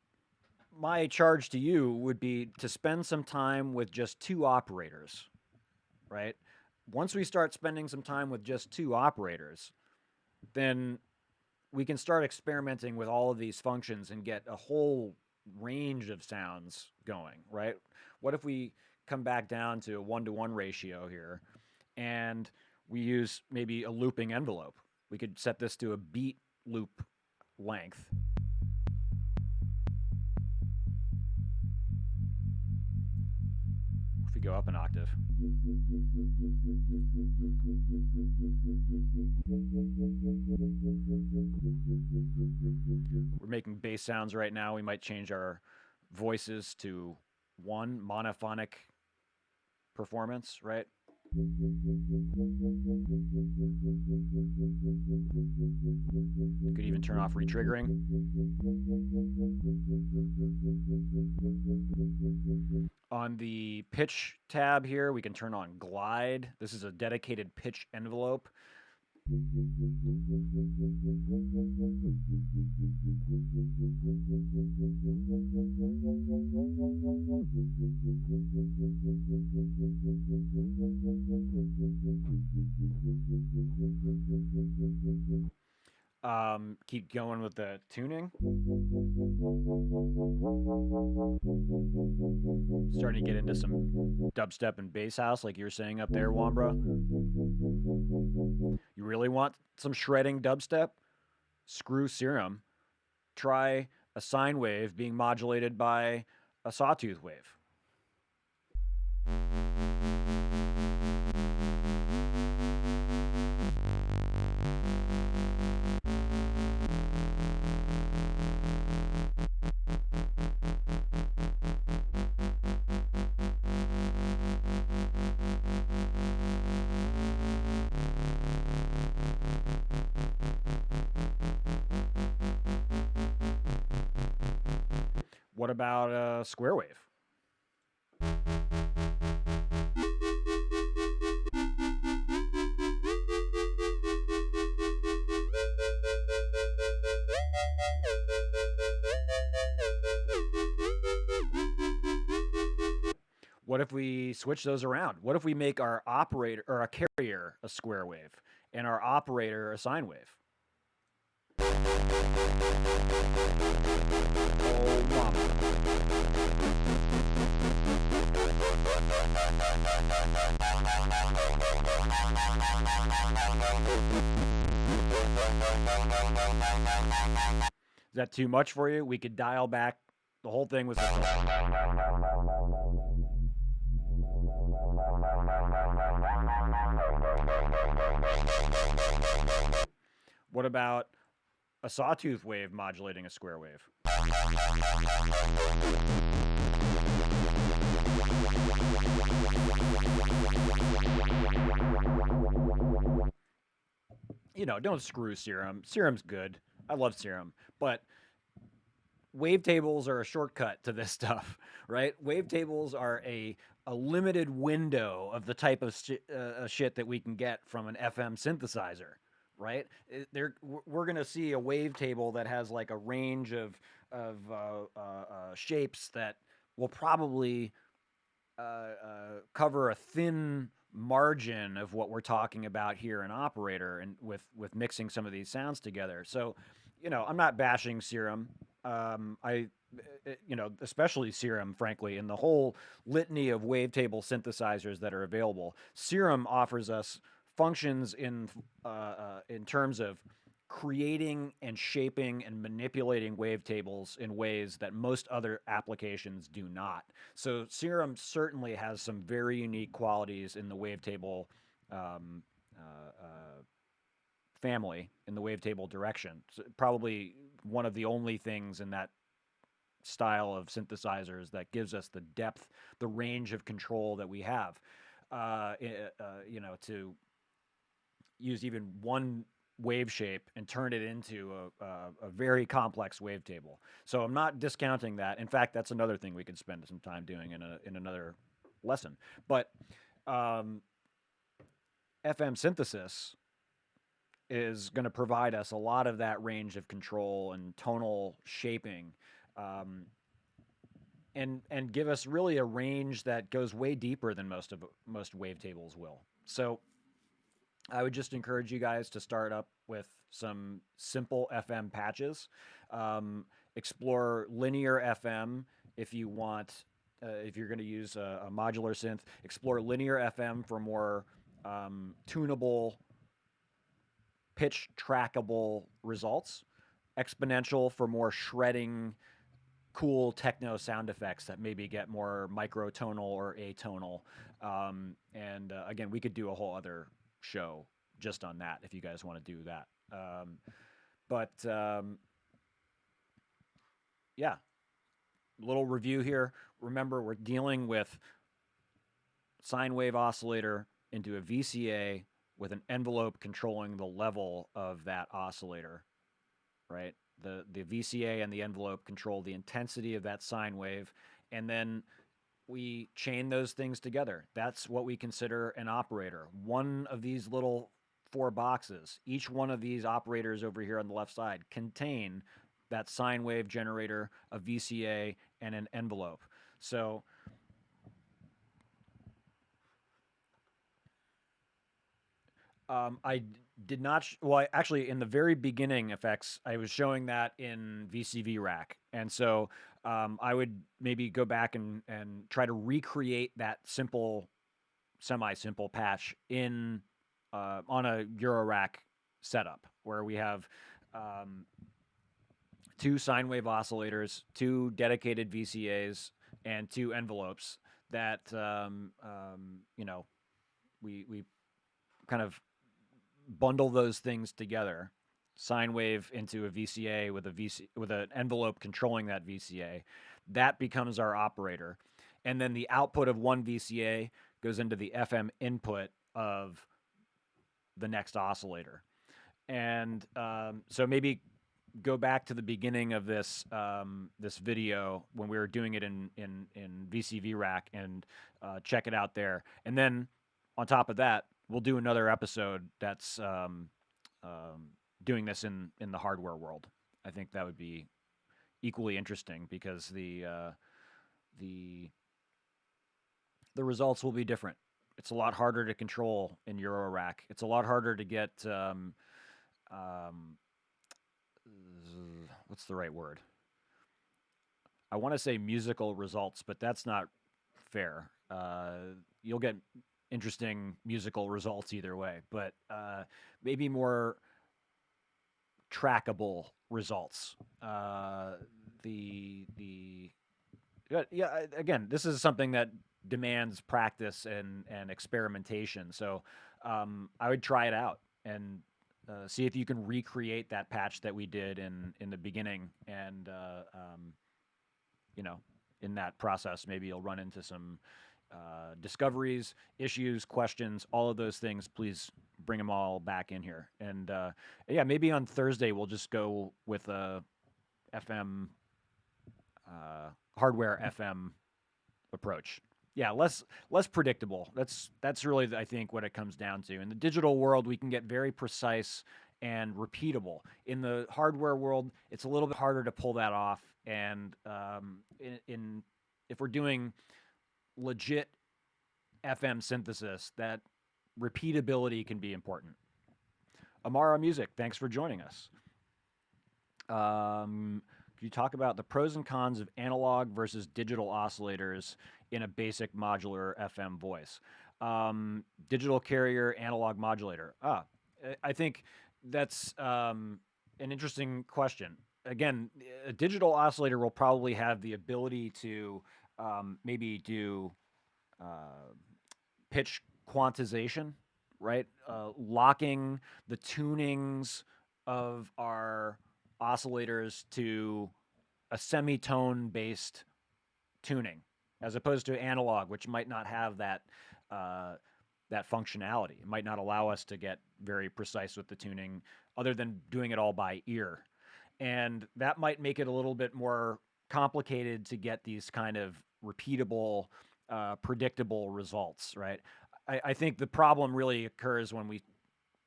S1: my charge to you would be to spend some time with just two operators, right? Once we start spending some time with just two operators, then we can start experimenting with all of these functions and get a whole range of sounds going, right? What if we come back down to a 1-to-1 ratio here and we use maybe a looping envelope? We could set this to a beat loop length. If we go up an octave, we're making bass sounds right now. We might change our voices to one monophonic performance, right? You could even turn off retriggering. On the pitch tab here, we can turn on glide. This is a dedicated pitch envelope. Keep going with the tuning. Starting to get into some dubstep and bass house, like you were saying up there, Wambra. You really want some shredding dubstep? Screw Serum. Try a sine wave being modulated by a sawtooth wave. What about a square wave? What if we switch those around? What if we make our operator or a carrier a square wave and our operator a sine wave? Oh, mama. Is that too much for you? We could dial back the whole thing with the. What about a sawtooth wave modulating a square wave? You know, don't screw Serum. Serum's good. I love Serum, but wavetables are a shortcut to this stuff, right? Wavetables are a limited window of the type of shit that we can get from an FM synthesizer, right? We're gonna see a wavetable that has like a range of shapes that will probably cover a thin margin of what we're talking about here in operator and with mixing some of these sounds together. So, you know, I'm not bashing Serum. You know, especially Serum, frankly, in the whole litany of wavetable synthesizers that are available. Serum offers us functions in terms of creating and shaping and manipulating wavetables in ways that most other applications do not. So Serum certainly has some very unique qualities in the wavetable um, family, in the wavetable direction. So probably one of the only things in that style of synthesizers that gives us the depth, the range of control that we have. You know, to use even one wave shape and turn it into a very complex wavetable. So I'm not discounting that. In fact, that's another thing we could spend some time doing in another lesson. But um, FM synthesis is going to provide us a lot of that range of control and tonal shaping, um, and give us really a range that goes way deeper than most wavetables will. So I would just encourage you guys to start up with some simple FM patches. Explore linear FM if you want. If you're going to use a modular synth, explore linear FM for more tunable, pitch trackable results. Exponential for more shredding, cool techno sound effects that maybe get more microtonal or atonal. And again, we could do a whole other show just on that if you guys want to do that. But yeah, little review here. Remember, we're dealing with sine wave oscillator into a VCA with an envelope controlling the level of that oscillator, right? The VCA and the envelope control the intensity of that sine wave, and then we chain those things together. That's what we consider an operator. One of these little four boxes, each one of these operators over here on the left side contain that sine wave generator, a VCA, and an envelope. So I did not. Well, actually, in the very beginning effects, I was showing that in VCV rack, and so I would maybe go back and try to recreate that simple, semi-simple patch in on a Eurorack setup where we have um, two sine wave oscillators, two dedicated VCAs, and two envelopes that we kind of bundle those things together, sine wave into a VCA with a VC with an envelope controlling that VCA. That becomes our operator. And then the output of one VCA goes into the FM input of the next oscillator. And so maybe go back to the beginning of this video when we were doing it in VCV rack and check it out there. And then on top of that, we'll do another episode that's doing this in the hardware world. I think that would be equally interesting because the the results will be different. It's a lot harder to control in Eurorack. It's a lot harder to get um, what's the right word? I want to say musical results, but that's not fair. You'll get interesting musical results either way, but maybe more trackable results. The yeah, again, this is something that demands practice and experimentation. So I would try it out and see if you can recreate that patch that we did in the beginning, and you know, in that process, maybe you'll run into some discoveries, issues, questions, all of those things. Please bring them all back in here. And yeah, maybe on Thursday we'll just go with a FM hardware FM approach. Yeah, less predictable. That's really I think what it comes down to. In the digital world, we can get very precise and repeatable. In the hardware world, it's a little bit harder to pull that off. And in if we're doing legit FM synthesis, that repeatability can be important. Amara Music, thanks for joining us. Could you talk about the pros and cons of analog versus digital oscillators in a basic modular FM voice? Digital carrier, analog modulator. I think that's an interesting question. Again, a digital oscillator will probably have the ability to maybe do uh, pitch quantization, right? Locking the tunings of our oscillators to a semitone based tuning as opposed to analog, which might not have that that functionality. It might not allow us to get very precise with the tuning, other than doing it all by ear, and that might make it a little bit more complicated to get these kind of repeatable, predictable results. Right. I think the problem really occurs when we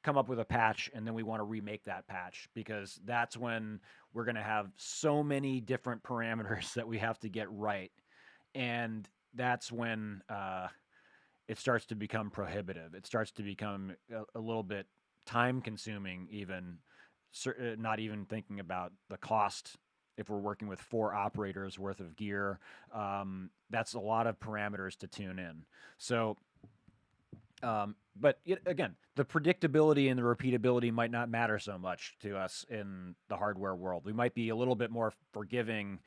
S1: come up with a patch and then we want to remake that patch, because that's when we're going to have so many different parameters that we have to get right, and that's when it starts to become prohibitive. It starts to become a little bit time consuming, even not even thinking about the cost. If we're working with 4 operators worth of gear, that's a lot of parameters to tune in. So but again, the predictability and the repeatability might not matter so much to us in the hardware world. We might be a little bit more forgiving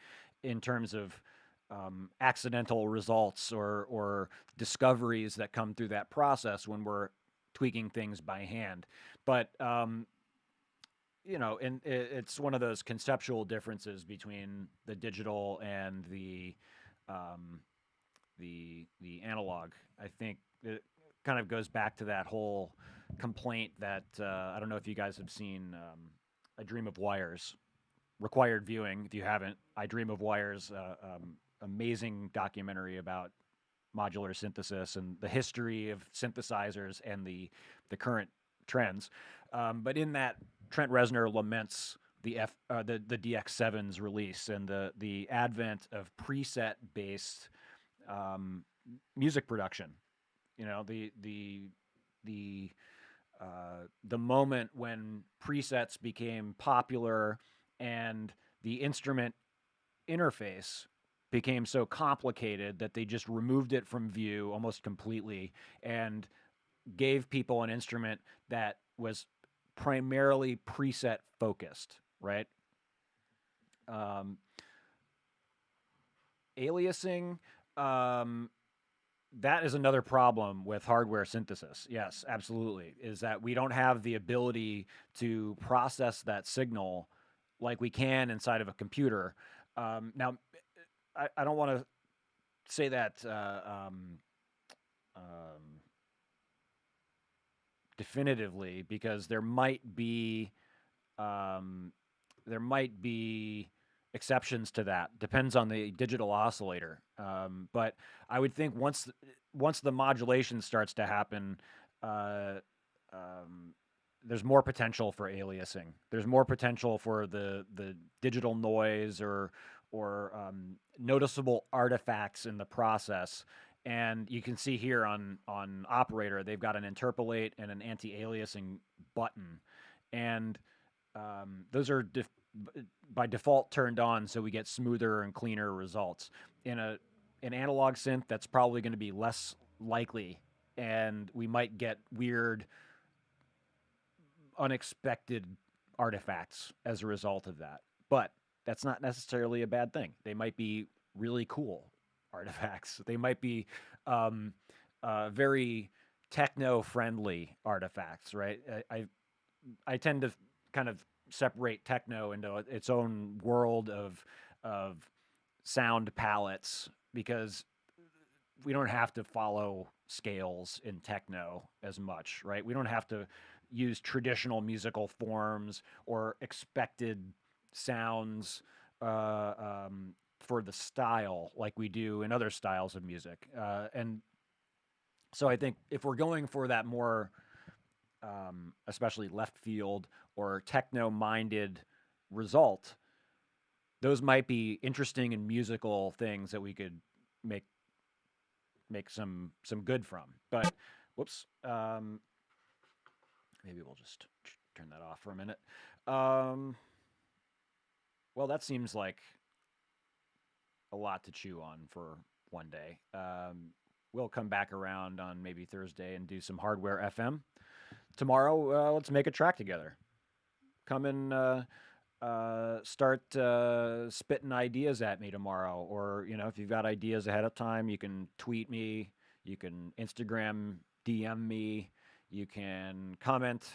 S1: in terms of accidental results or discoveries that come through that process when we're tweaking things by hand. But and it's one of those conceptual differences between the digital and um, the analog. I think it kind of goes back to that whole complaint that I don't know if you guys have seen "I Dream of Wires." Required viewing if you haven't. "I Dream of Wires," amazing documentary about modular synthesis and the history of synthesizers and the current trends. But in that, Trent Reznor laments the DX7's release and the advent of preset based um, music production. You know, the the moment when presets became popular and the instrument interface became so complicated that they just removed it from view almost completely and gave people an instrument that was primarily preset focused, right? Um, aliasing, um, that is another problem with hardware synthesis. Yes, absolutely. Is that we don't have the ability to process that signal like we can inside of a computer. Now, I don't want to say that um, definitively, because um, there might be exceptions to that. Depends on the digital oscillator. But I would think once the modulation starts to happen, uh, um, there's more potential for aliasing. There's more potential for the digital noise or noticeable artifacts in the process. And you can see here on operator, they've got an interpolate and an anti-aliasing button, and those are by default turned on, so we get smoother and cleaner results. In an analog synth, that's probably going to be less likely, and we might get weird, unexpected artifacts as a result of that. But that's not necessarily a bad thing. They might be really cool artifacts. They might be very techno friendly artifacts, right? I tend to kind of separate techno into its own world of sound palettes, because we don't have to follow scales in techno as much, right? We don't have to use traditional musical forms or expected sounds for the style like we do in other styles of music. And so I think if we're going for that more, especially left field or techno minded result, those might be interesting and musical things that we could make some good from. But whoops, maybe we'll just turn that off for a minute. Um, well, that seems like a lot to chew on for one day. We'll come back around on maybe Thursday and do some hardware FM. Tomorrow, let's make a track together. Come and start spitting ideas at me tomorrow. Or, if you've got ideas ahead of time, you can tweet me, you can Instagram DM me, you can comment,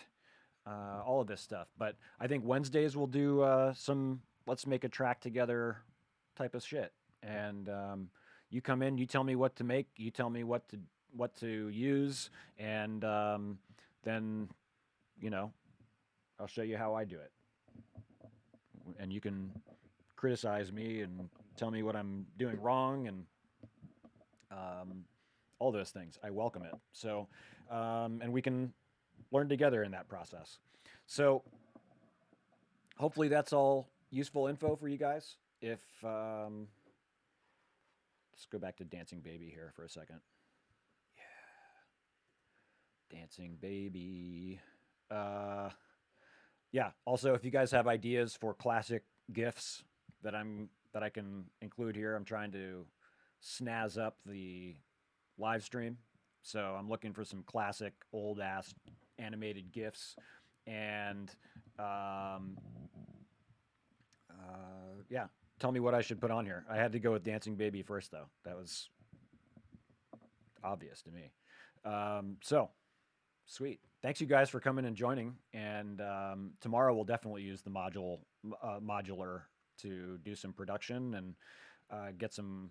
S1: all of this stuff. But I think Wednesdays we'll do some let's make a track together type of shit. And you come in, you tell me what to make, you tell me what to use, and then you know I'll show you how I do it, and you can criticize me and tell me what I'm doing wrong and um, all those things. I welcome it. So, and we can learn together in that process. So, hopefully, that's all useful info for you guys. If let's go back to Dancing Baby here for a second. Dancing Baby. Uh, yeah. Also, if you guys have ideas for classic gifs that I can include here, I'm trying to snazz up the live stream. So I'm looking for some classic old ass animated gifs, and um, yeah, tell me what I should put on here. I had to go with Dancing Baby first, though. That was obvious to me. So sweet. Thanks you guys for coming and joining. And tomorrow we'll definitely use the modular to do some production and get some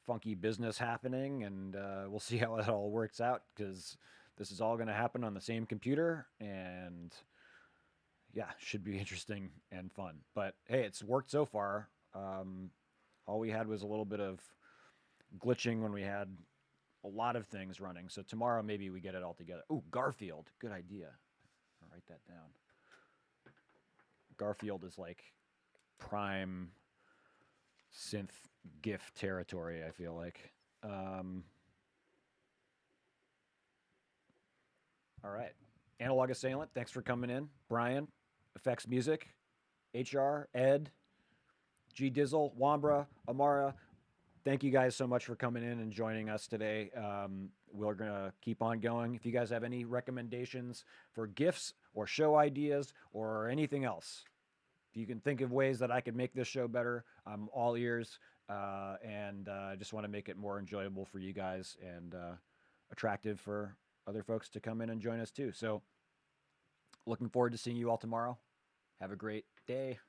S1: funky business happening, and we'll see how it all works out because this is all going to happen on the same computer, and yeah, should be interesting and fun. But hey, it's worked so far. All we had was a little bit of glitching when we had a lot of things running. So tomorrow maybe we get it all together. Ooh, Garfield, good idea. I'll write that down. Garfield is like prime synth GIF territory, I feel like. Um, all right. Analog Assailant, thanks for coming in. Brian, Effects Music, HR, Ed, G Dizzle, Wambra, Amara, thank you guys so much for coming in and joining us today. We're going to keep on going. If you guys have any recommendations for gifts or show ideas or anything else, if you can think of ways that I could make this show better, I'm all ears. And I just want to make it more enjoyable for you guys and attractive for other folks to come in and join us too. So, looking forward to seeing you all tomorrow. Have a great day.